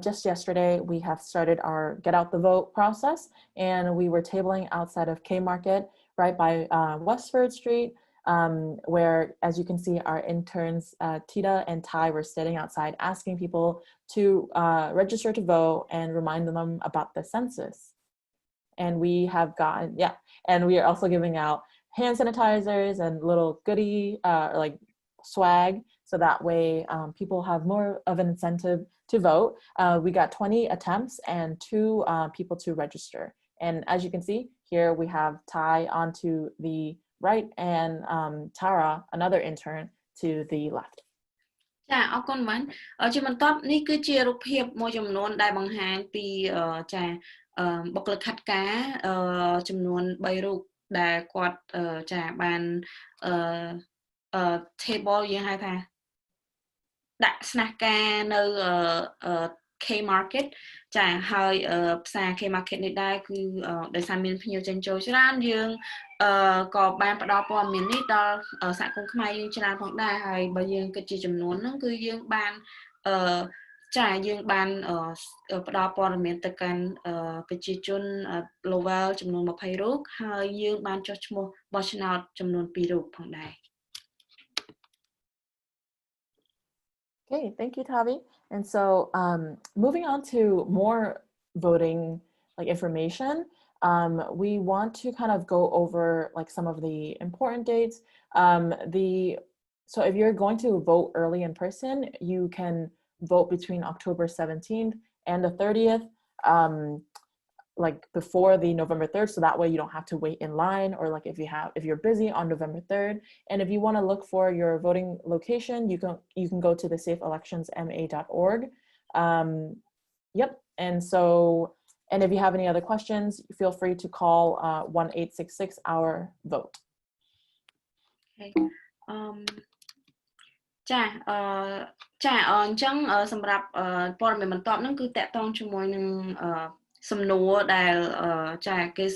[SPEAKER 1] Just yesterday, we have started our Get Out the Vote process, and we were tabling outside of K-Market, right by Westford Street, where, as you can see, our interns, Tita and Ty, were standing outside asking people to register to vote and remind them about the census. And we have gotten, and we are also giving out hand sanitizers and little goodie, like swag, so that way people have more of an incentive to vote. We got 20 attempts and 2 people to register. And as you can see here, we have Ty onto the right, and Tara, another intern, to the left.
[SPEAKER 2] ចាអរគុណបានជាបន្តនេះគឺជារូបភាពមួយចំនួនដែលបង្ហាញពីចាបុគ្គលិកខាត់ការចំនួន3រូបដែលគាត់ចាបានtable យើងហៅថាដាក់ស្នះការនៅK market ចាហើយផ្សារ K market នេះដែរគឺដោយសារមានភ្ញៀវចេញចូលច្រើនយើងក៏បានផ្ដល់ព័ត៌មាននេះដល់សហគមន៍ខ្មែរយើងច្រើនផងដែរហើយបើយើងគិតជាចំនួនហ្នឹងគឺយើងបានចាយើងបានផ្ដល់ព័ត៌មានទៅកាន់ប្រជាជន lowell ចំនួន20រូបហើយយើងបានចុះឈ្មោះបោះឆ្នោតចំនួន2រូបផងដែរ
[SPEAKER 1] Okay, thank you, Tavi. And so moving on to more voting like information, we want to kind of go over like some of the important dates. So if you're going to vote early in person, you can vote between October 17th and the 30th, like before the November 3rd, so that way you don't have to wait in line, or like if you're busy on November 3rd, and if you want to look for your voting location, you can go to the safeelectionsma.org. Yep, and if you have any other questions, feel free to call 1-866-OUR-VOTE.
[SPEAKER 2] Okay. ចាអញ្ចឹងសម្រាប់ព័ត៌មានបន្ទាប់ហ្នឹងគឺតកតងជាមួយនឹងសំណួរដែលចាគេ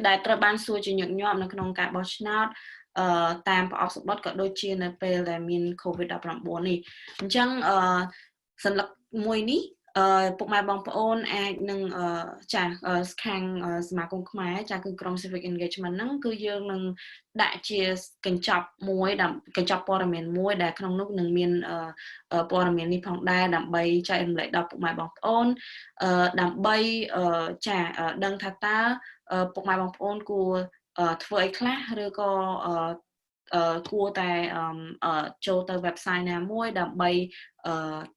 [SPEAKER 2] ដែលត្រូវបានសួរជាញឹកញាប់នៅក្នុងការបោះឆ្នោតតាមប្រអប់សម្បត្តិក៏ដូចជានៅពេលដែលមាន COVID-19 នេះអញ្ចឹងសញ្ញាមួយនេះពុកម៉ែបងប្អូនអាចនឹងចាខាងសមាគមខ្មែរចាគឺក្រុម Civic Engagement ហ្នឹងគឺយើងនឹងដាក់ជាកញ្ចប់មួយដើម្បីកញ្ចប់ព័ត៌មានមួយដែលក្នុងនោះនឹងមានព័ត៌មាននេះផងដែរដើម្បីចែករំលែកដល់ពុកម៉ែបងប្អូនដើម្បីចាដឹងថាតើពុកម៉ែបងប្អូនគួរធ្វើអីខ្លះឬក៏គួរតែចូលទៅ website ណាមួយដើម្បី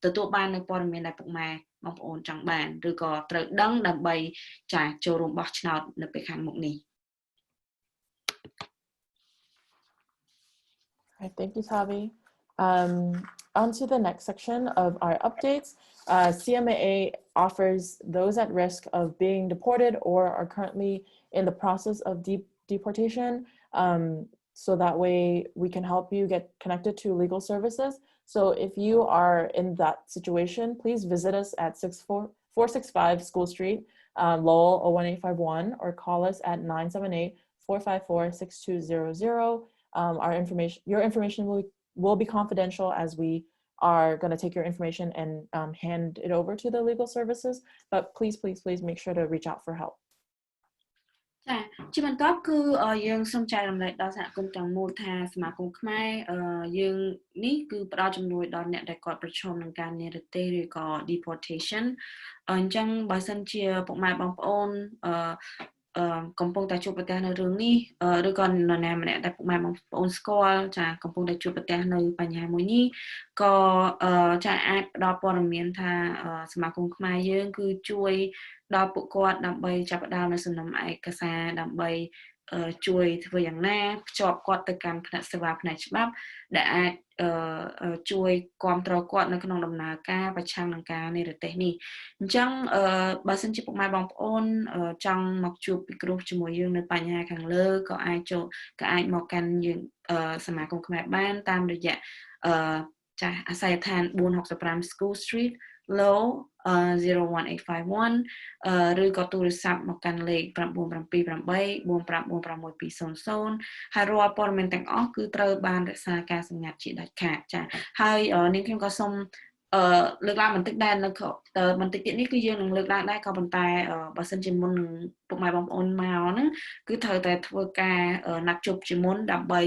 [SPEAKER 2] ទទួលបាននូវព័ត៌មានដែលពុកម៉ែបងប្អូនចង់បានឬក៏ត្រូវដឹងដើម្បីចាចូលរួមបោះឆ្នោតនៅពេលខាងមុខនេះ
[SPEAKER 1] Right, thank you, Tavi. On to the next section of our updates. CMAA offers those at risk of being deported or are currently in the process of deportation. So that way we can help you get connected to legal services. So if you are in that situation, please visit us at 465 School Street, Lowell 01851, or call us at 978-454-6200. Your information will be confidential as we are going to take your information and hand it over to the legal services. But please make sure to reach out for help.
[SPEAKER 2] ចាជាបន្តគឺយើងសូមចែករំលែកដល់សហគមន៍ទាំងមូលថាសមាគមខ្មែរយើងនេះគឺផ្ដល់ជំនួយដល់អ្នកដែលគាត់ប្រឈមនឹងការនិរទេសឬក៏ deportation អញ្ចឹងបើសិនជាពុកម៉ែបងប្អូនកំពុងតែជួបប្រទះនៅរឿងនេះឬក៏នរណាម្នាក់ដែលពុកម៉ែបងប្អូនស្គាល់ចាកំពុងតែជួបប្រទះនៅបញ្ហាមួយនេះក៏ចាអាចផ្ដល់ព័ត៌មានថាសមាគមខ្មែរយើងគឺជួយដល់ពួកគាត់ដើម្បីចាប់ផ្ដើមនៅសំណុំឯកសារដើម្បីជួយធ្វើយ៉ាងណាភ្ជាប់គាត់ទៅកាន់គណៈសេវាផ្នែកច្បាប់ដែលអាចជួយគ្រប់គ្រងគាត់នៅក្នុងដំណើរការប្រឆាំងនឹងការនិរទេសនេះអញ្ចឹងបើសិនជាពុកម៉ែបងប្អូនចង់មកជួបពិគ្រោះជាមួយយើងនៅបញ្ហាខាងលើក៏អាចមកកាន់យើងសមាគមខ្មែរបានតាមរយៈចាស់អាស័យដ្ឋាន465 School Street Low 01851 ឬក៏ទូរស័ព្ទមកកាន់លេខ 978 4546620 ហើយរាល់ព័ត៌មានទាំងអស់គឺត្រូវបានរក្សាការសម្ងាត់ជាដាច់ខាតចាហើយនាងខ្ញុំក៏សូមលើកឡើងបន្តិចដែរនៅបន្តិចទៀតនេះគឺយើងនឹងលើកឡើងដែរក៏ប៉ុន្តែបើសិនជាមុននឹងពុកម៉ែបងប្អូនមកហ្នឹងគឺត្រូវតែធ្វើការណាត់ជួបជាមុនដើម្បី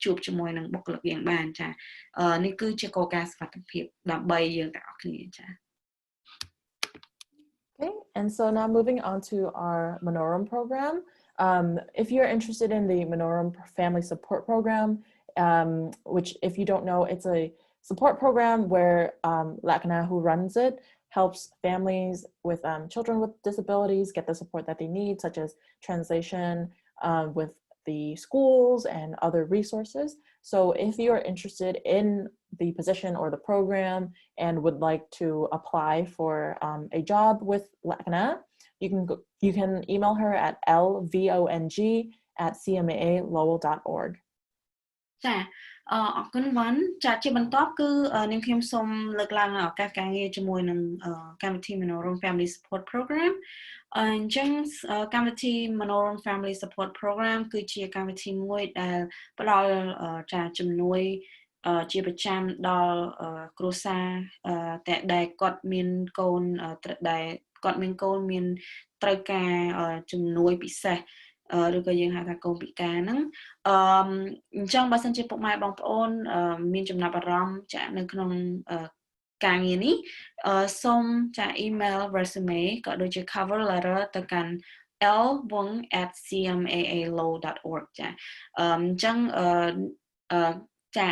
[SPEAKER 2] ជួបជាមួយនឹងបុគ្គលិកយើងបានចានេះគឺជាគោលការណ៍សុវត្ថិភាពដើម្បីយើងទាំងអស់គ្នាចា
[SPEAKER 1] Okay, and so now moving on to our Manoram program. If you're interested in the Manoram Family Support Program, which if you don't know, it's a support program where Lakana, who runs it, helps families with children with disabilities get the support that they need, such as translation, with the schools and other resources. So if you are interested in the position or the program and would like to apply for a job with LACNA, you can email her at lvong@cmaA-lowell.org.
[SPEAKER 2] ចាអរគុណវ៉ាន់ចាជាបន្តគឺនាងខ្ញុំសូមលើកឡើងឱកាសការងារជាមួយនឹងកម្មវិធី Manorom Family Support Program អញ្ចឹងកម្មវិធី Manorom Family Support Program គឺជាកម្មវិធីមួយដែលផ្ដល់ចាជំនួយជាប្រចាំដល់គ្រួសារដែលគាត់មានកូនដែលគាត់មានកូនមានត្រូវការជំនួយពិសេសឬក៏យើងហៅថាកូនពិការហ្នឹងអញ្ចឹងបើសិនជាពុកម៉ែបងប្អូនមានចំណាប់អារម្មណ៍ចានៅក្នុងការងារនេះសូមចា email resume ក៏ដូចជា cover letter ទៅកាន់ lowellma.gov ចាអញ្ចឹងចា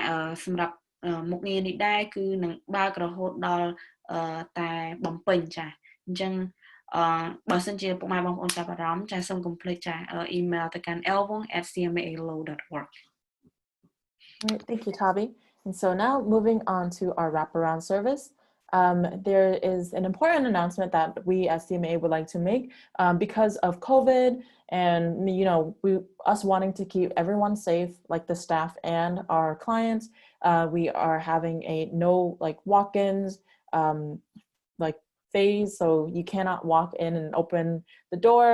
[SPEAKER 2] សម្រាប់មុខងារនេះដែរគឺនឹងបើករហូតដល់តែបំពេញចាអញ្ចឹងបើសិនជាពុកម៉ែបងប្អូនចាប់អារម្មណ៍ចាសូមកុំភ្លេចចា email ទៅកាន់ lwong@cmaalow.org.
[SPEAKER 1] Right, thank you, Tavi. And so now moving on to our wraparound service, there is an important announcement that we as CMAA would like to make because of COVID and us wanting to keep everyone safe, like the staff and our clients. We are having a no walk-ins phase, so you cannot walk in and open the door.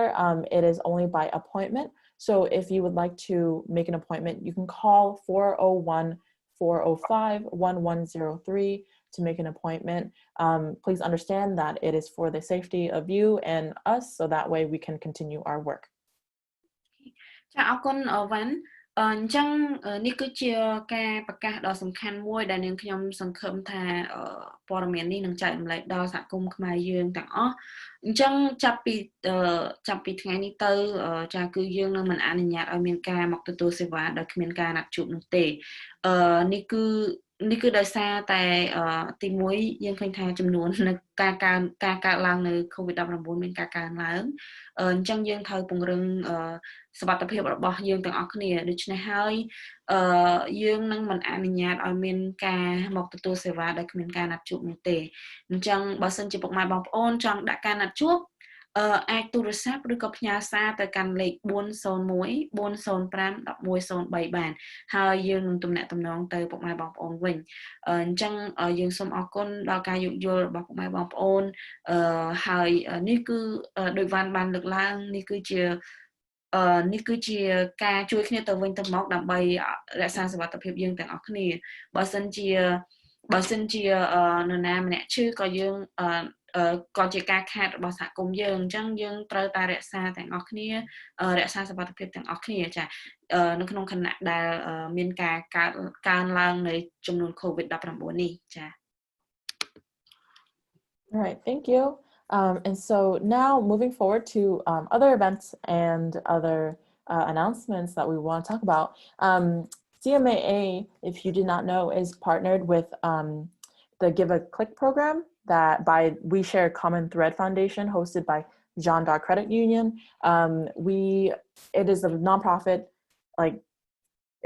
[SPEAKER 1] It is only by appointment. So if you would like to make an appointment, you can call 401-405-1103 to make an appointment. Please understand that it is for the safety of you and us, so that way we can continue our work.
[SPEAKER 2] ចាអរគុណវ៉ាន់អញ្ចឹងនេះគឺជាការប្រកាសដ៏សំខាន់មួយដែលនាងខ្ញុំសង្ឃឹមថាព័ត៌មាននេះនឹងចែករំលែកដល់សហគមន៍ខ្មែរយើងទាំងអស់អញ្ចឹងចាប់ពីថ្ងៃនេះទៅចាគឺយើងនឹងមិនអនុញ្ញាតឲ្យមានការមកទទួលសេវាដោយគ្មានការណាត់ជួបនោះទេនេះគឺដោយសារតែទី1យើងឃើញថាចំនួននៅការកើតឡើងនៅ COVID-19 មានការកើនឡើងអញ្ចឹងយើងត្រូវពង្រឹងសុខភាពរបស់យើងទាំងអស់គ្នាដូច្នេះហើយយើងនឹងមិនអនុញ្ញាតឲ្យមានការមកទទួលសេវាដោយគ្មានការណាត់ជួបនោះទេអញ្ចឹងបើសិនជាពុកម៉ែបងប្អូនចង់ដាក់ការណាត់ជួបអាចទូរស័ព្ទឬក៏ផ្ញើសារទៅកាន់លេខ401-405-1103បានហើយយើងនឹងទំនាក់ទំនងទៅពុកម៉ែបងប្អូនវិញអញ្ចឹងយើងសូមអរគុណដល់ការយោគយល់របស់ពុកម៉ែបងប្អូនហើយនេះគឺដោយវ៉ាន់បានលើកឡើងនេះគឺជាការជួយគ្នាទៅវិញទៅមកដើម្បីរក្សាសុវត្ថិភាពយើងទាំងអស់គ្នាបើសិនជានរណាម្នាក់ឈឺក៏យើងក៏ជាការខាតរបស់សហគមន៍យើងអញ្ចឹងយើងត្រូវតែរក្សាទាំងអស់គ្នារក្សាសុវត្ថិភាពទាំងអស់គ្នាចានៅក្នុងខណៈដែលមានការកើនឡើងនៃចំនួន COVID-19 នេះចា
[SPEAKER 1] All right, thank you. And so now moving forward to other events and other announcements that we want to talk about. CMAA, if you did not know, is partnered with the Give a Click program that by We Share Common Thread Foundation, hosted by Jean D'Arc Credit Union. It is a nonprofit,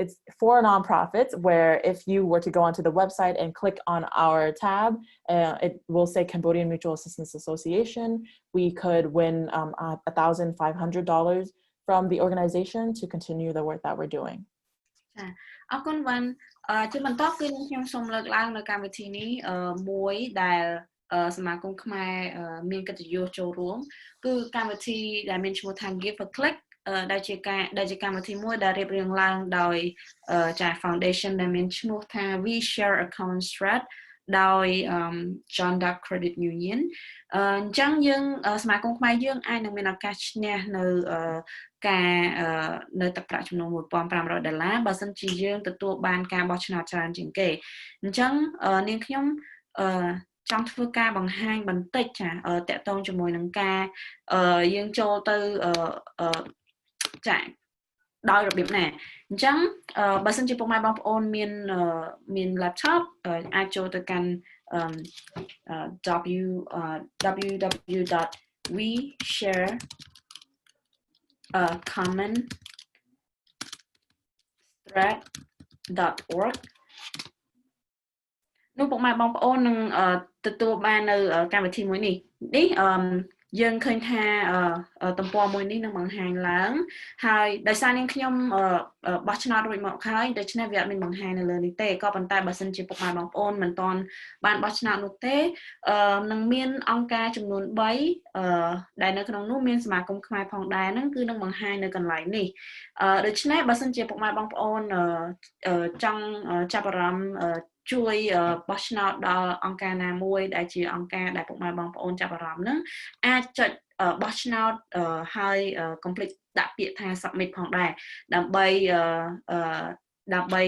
[SPEAKER 1] it's for nonprofits, where if you were to go onto the website and click on our tab, it will say Cambodian Mutual Assistance Association. We could win $1,500 from the organization to continue the work that we're doing.
[SPEAKER 2] អរគុណវ៉ាន់ជាបន្តគឺខ្ញុំសូមលើកឡើងនៅកម្មវិធីនេះមួយដែលសមាគមខ្មែរមានកិត្តិយសចូលរួមគឺកម្មវិធីដែលមានឈ្មោះថា Give a Click ដែលជាកម្មវិធីមួយដែលរៀបរៀងឡើងដោយចា Foundation ដែលមានឈ្មោះថា We Share a Common Thread ដោយ John D'Arc Credit Union អញ្ចឹងយើងសមាគមខ្មែរយើងអាចនឹងមានឱកាសឈ្នះនៅការនៅទឹកប្រាក់ចំនួន$1,500បើសិនជាយើងទទួលបានការបោះឆ្នោតច្រើនជាងគេអញ្ចឹងនាងខ្ញុំចង់ធ្វើការបង្ហាញបន្តិចចាតកតងជាមួយនឹងការយើងចូលទៅចាដោយរបៀបណាអញ្ចឹងបើសិនជាពុកម៉ែបងប្អូនមាន laptop អាចចូលទៅកាន់www.wesharecommon stopthespread.org នោះពុកម៉ែបងប្អូននឹងទទួលបាននៅកម្មវិធីមួយនេះយើងឃើញថាទំព័រមួយនេះនឹងបង្ហាញឡើងហើយដោយសារនាងខ្ញុំបោះឆ្នោតរួចមកហើយដូច្នេះវាអត់មានបង្ហាញនៅលើនេះទេក៏ប៉ុន្តែបើសិនជាពុកម៉ែបងប្អូនមិនទាន់បានបោះឆ្នោតនោះទេនឹងមានអង្គការចំនួន3ដែលនៅក្នុងនោះមានសមាគមខ្មែរផងដែរហ្នឹងគឺនឹងបង្ហាញនៅកន្លែងនេះដូច្នេះបើសិនជាពុកម៉ែបងប្អូនចង់ចាប់អារម្មណ៍ជួយបោះឆ្នោតដល់អង្គការណាមួយដែលជាអង្គការដែលពុកម៉ែបងប្អូនចាប់អារម្មណ៍ហ្នឹងអាចចុចបោះឆ្នោតហើយ complete ដាក់ពាក្យថា submit ផងដែរដើម្បី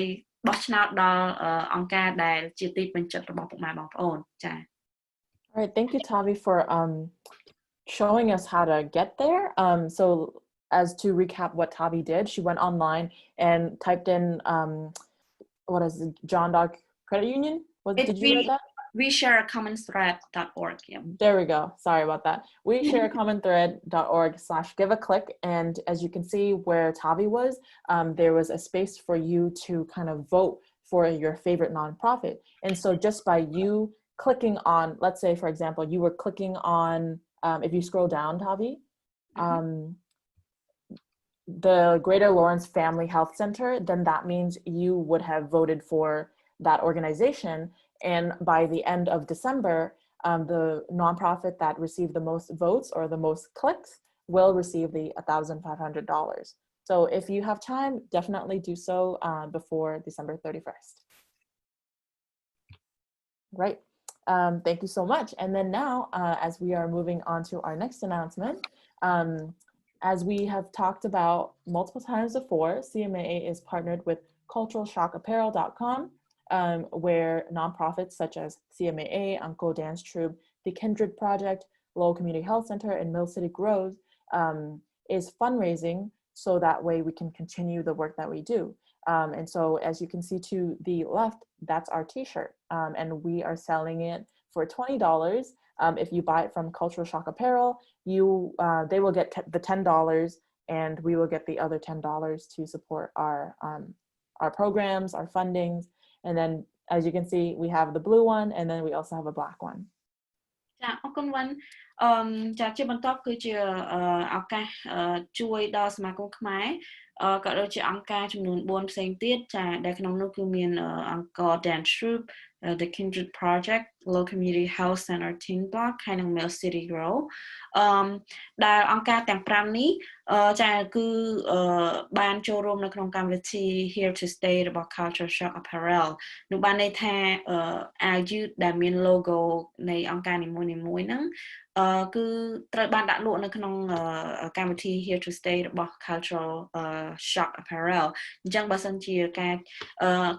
[SPEAKER 2] បោះឆ្នោតដល់អង្គការដែលជាទីពេញចិត្តរបស់ពុកម៉ែបងប្អូនចា៎
[SPEAKER 1] All right, thank you Tavi for showing us how to get there. So as to recap what Tavi did, she went online and typed in what is it, John Doe Credit Union? Did you read that?
[SPEAKER 2] We share a common thread.org. Yeah.
[SPEAKER 1] There we go. Sorry about that. We share a common thread.org/give a click. And as you can see where Tavi was, there was a space for you to kind of vote for your favorite nonprofit. And so just by you clicking on, let's say, for example, you were clicking on, if you scroll down, Tavi, the Greater Lawrence Family Health Center, then that means you would have voted for that organization. And by the end of December, the nonprofit that received the most votes or the most clicks will receive the $1,500. So if you have time, definitely do so before December 31st. Right. Thank you so much. And then now, as we are moving on to our next announcement, as we have talked about multiple times before, CMAA is partnered with culturalshockapparel.com, where nonprofits such as CMAA, Uncle Dance Troupe, the Kindred Project, Lowell Community Health Center, and Mill City Grows is fundraising so that way we can continue the work that we do. And so as you can see to the left, that's our t-shirt. And we are selling it for $20. If you buy it from Cultural Shock Apparel, they will get the $10 and we will get the other $10 to support our programs, our fundings. And then as you can see, we have the blue one and then we also have a black one.
[SPEAKER 2] ចាអរគុណវ៉ាន់ចាជាបន្តគឺជាឱកាសជួយដល់សមាគមខ្មែរក៏ដូចជាអង្គការចំនួន4ផ្សេងទៀតចាដែលក្នុងនោះគឺមានអង្គការ Dance Troupe, the Kindred Project, Low Community Health Center Teen Block ហើយនិង Mill City Grow ដែលអង្គការទាំង5នេះចាគឺបានចូលរួមនៅក្នុងកម្មវិធី Here to Stay របស់ Culture Shock Apparel នោះបានន័យថាអាវយឺតដែលមាន logo នៃអង្គការនីមួយៗហ្នឹងគឺត្រូវបានដាក់លក់នៅក្នុងកម្មវិធី Here to Stay របស់ Cultural Shock Apparel អញ្ចឹងបើសិនជា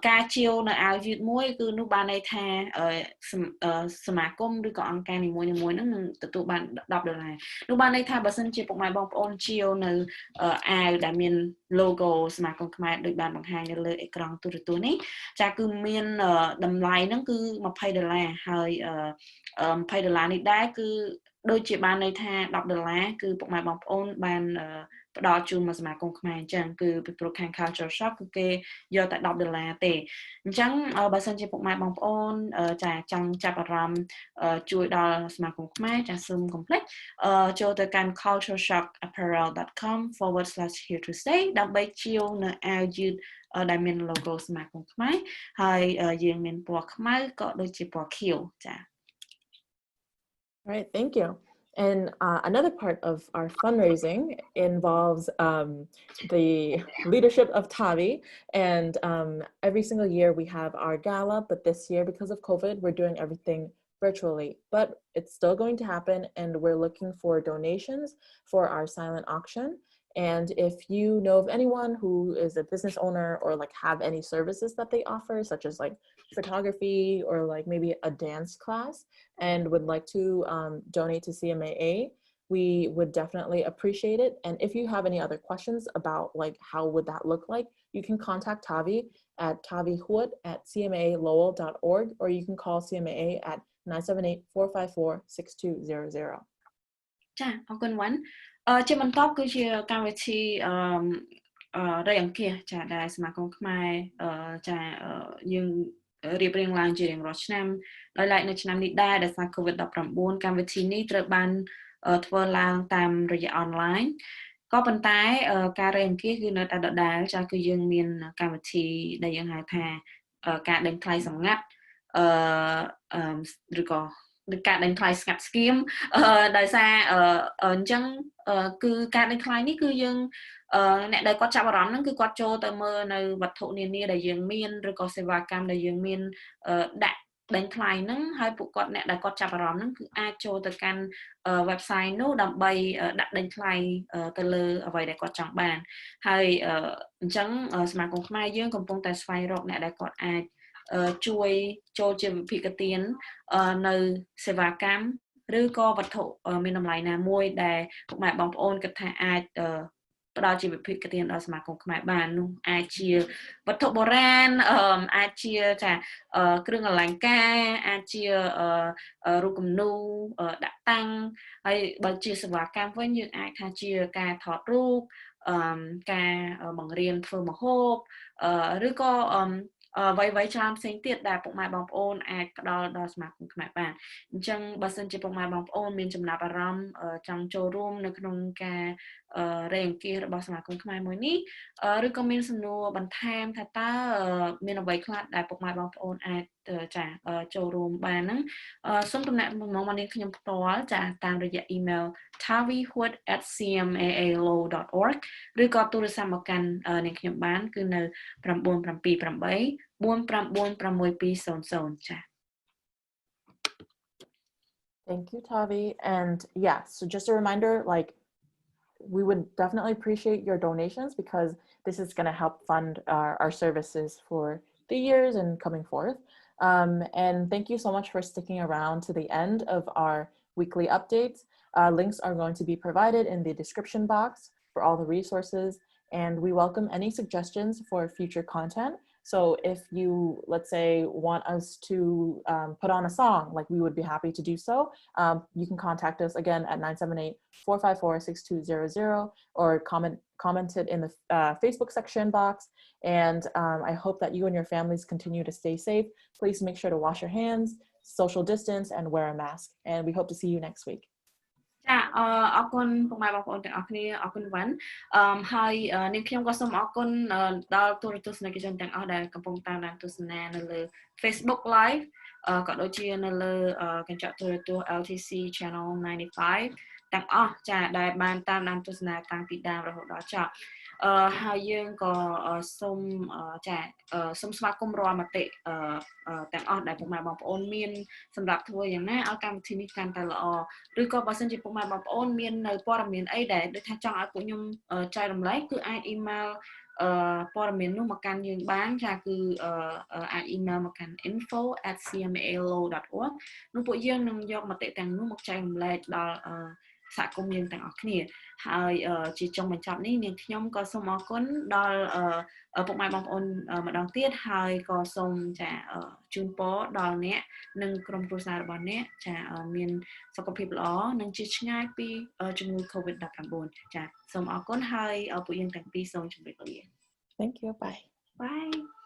[SPEAKER 2] ការជាវនៅអាវយឺតមួយគឺនោះបានន័យថាសមាគមឬក៏អង្គការនីមួយៗហ្នឹងនឹងទទួលបាន$10នោះបានន័យថាបើសិនជាពុកម៉ែបងប្អូនជាវនៅអាវដែលមាន logo សមាគមខ្មែរដូចបានបង្ហាញនៅលើអេក្រង់ទូរទស្សន៍នេះចាគឺមានតម្លៃហ្នឹងគឺ$20ហើយ$20នេះដែរគឺដូចជាបានន័យថា$10គឺពុកម៉ែបងប្អូនបានផ្ដល់ជូនមកសមាគមខ្មែរអញ្ចឹងគឺពីព្រោះខាង Culture Shock គឺគេយកតែ$10ទេអញ្ចឹងបើសិនជាពុកម៉ែបងប្អូនចាចង់ចាប់អារម្មណ៍ជួយដល់សមាគមខ្មែរចាសូមកុំភ្លេចចូលទៅកាន់ culturalshockapparel.com/here to stay ដើម្បីជាវនៅអាវយឺតដែលមាន logo សមាគមខ្មែរហើយយើងមានពណ៌ខ្មៅក៏ដូចជាពណ៌ខៀវចា
[SPEAKER 1] All right, thank you. And another part of our fundraising involves the leadership of Tavi. And every single year we have our gala, but this year, because of COVID, we're doing everything virtually. But it's still going to happen, and we're looking for donations for our silent auction. And if you know of anyone who is a business owner or like have any services that they offer, such as like photography or like maybe a dance class, and would like to donate to CMAA, we would definitely appreciate it. And if you have any other questions about like how would that look like, you can contact Tavi at tavihood@cmalowell.org, or you can call CMAA at 978-454-6200.
[SPEAKER 2] ចាអរគុណវ៉ាន់ជាបន្តគឺជាកម្មវិធី រៃអង្គាសចាដែលសមាគមខ្មែរចាយើងរៀបរៀងឡើងជារៀងរាល់ឆ្នាំដោយឡែកនៅឆ្នាំនេះដែរដោយសារ COVID-19 កម្មវិធីនេះត្រូវបានធ្វើឡើងតាមរយៈ online ក៏ប៉ុន្តែការរៃអង្គាសគឺនៅតែដដែលចាគឺយើងមានកម្មវិធីដែលយើងហៅថាការដេញថ្លៃសម្ងាត់ឬក៏ការដេញថ្លៃស្ងាត់ស្គៀមដោយសារអញ្ចឹងគឺការដេញថ្លៃនេះគឺយើងអ្នកដែលគាត់ចាប់អារម្មណ៍ហ្នឹងគឺគាត់ចូលទៅមើលនៅវត្ថុនានាដែលយើងមានឬក៏សេវាកម្មដែលយើងមានដាក់ដេញថ្លៃហ្នឹងហើយពួកគាត់អ្នកដែលគាត់ចាប់អារម្មណ៍ហ្នឹងគឺអាចចូលទៅកាន់ website នោះដើម្បីដាក់ដេញថ្លៃទៅលើអ្វីដែលគាត់ចង់បានហើយអញ្ចឹងសមាគមខ្មែរយើងកំពុងតែស្វែងរកអ្នកដែលគាត់អាចជួយចូលជាវិភាគទាននៅសេវាកម្មឬក៏វត្ថុមានតម្លៃណាមួយដែលពុកម៉ែបងប្អូនគិតថាអាចផ្ដល់ជាវិភាគទានដល់សមាគមខ្មែរបាននោះអាចជាវត្ថុបុរាណអាចជាចាគ្រឿងអលង្ការអាចជារូបគំនូរដាក់តាំងហើយបើជាសេវាកម្មវិញយើងអាចថាជាការថតរូបការបង្រៀនធ្វើម្ហូបឬក៏អ្វីៗច្រើនផ្សេងទៀតដែលពុកម៉ែបងប្អូនអាចផ្ដល់ដល់សមាគមខ្មែរបានអញ្ចឹងបើសិនជាពុកម៉ែបងប្អូនមានចំណាប់អារម្មណ៍ចង់ចូលរួមនៅក្នុងការរៃអង្គាសរបស់សមាគមខ្មែរមួយនេះឬក៏មានសំណួរបន្ថែមថាតើមានអ្វីខ្លះដែលពុកម៉ែបងប្អូនអាចចាចូលរួមបានហ្នឹងសូមទំនាក់ទំនងមកនាងខ្ញុំផ្ទាល់ចាតាមរយៈ email tavihood@cmaaweekly.org ឬក៏ទូរស័ព្ទមកកាន់នាងខ្ញុំបានគឺនៅ978-499-6200 ចា
[SPEAKER 1] Thank you, Tavi. And yeah, so just a reminder, like, we would definitely appreciate your donations because this is going to help fund our services for the years and coming forth. And thank you so much for sticking around to the end of our weekly updates. Links are going to be provided in the description box for all the resources, and we welcome any suggestions for future content. So if you, let's say, want us to put on a song, like we would be happy to do so. You can contact us again at 978-454-6200 or comment it in the Facebook section box. And I hope that you and your families continue to stay safe. Please make sure to wash your hands, social distance, and wear a mask. And we hope to see you next week.
[SPEAKER 2] ចាអរគុណពុកម៉ែបងប្អូនទាំងអស់គ្នាអរគុណវ៉ាន់ហើយនាងខ្ញុំក៏សូមអរគុណដល់ទូរទស្សនិកជនទាំងអស់ដែលកំពុងតាមដានទស្សនានៅលើ Facebook Live ក៏ដូចជានៅលើកញ្ចក់ទូរទស្សន៍ LTC Channel 95ទាំងអស់ចាដែលបានតាមដានទស្សនាតាំងពីដើមរហូតដល់ចប់ហើយយើងក៏សូមស្វាគមន៍រាល់មតិទាំងអស់ដែលពុកម៉ែបងប្អូនមានសម្រាប់ធ្វើយ៉ាងណាឲ្យកម្មវិធីនេះកាន់តែល្អឬក៏បើសិនជាពុកម៉ែបងប្អូនមាននៅព័ត៌មានអីដែលដូចថាចង់ឲ្យពួកខ្ញុំចែករំលែកគឺអាច email ព័ត៌មាននោះមកកាន់យើងបានចាគឺអាច email មកកាន់ info@cmaaweekly.org នោះពួកយើងនឹងយកមតិទាំងនោះមកចែករំលែកដល់សហគមន៍យើងទាំងអស់គ្នាហើយជាចុងបញ្ចប់នេះនាងខ្ញុំក៏សូមអរគុណដល់ពុកម៉ែបងប្អូនម្ដងទៀតហើយក៏សូមជូនពរដល់អ្នកនិងក្រុមគ្រួសាររបស់អ្នកមានសុខភាពល្អនិងជៀសឆ្ងាយពីជំងឺ COVID-19 សូមអរគុណហើយពួកយើងទាំងពីរសូមជម្រាបលា
[SPEAKER 1] Thank you. Bye.
[SPEAKER 2] Bye.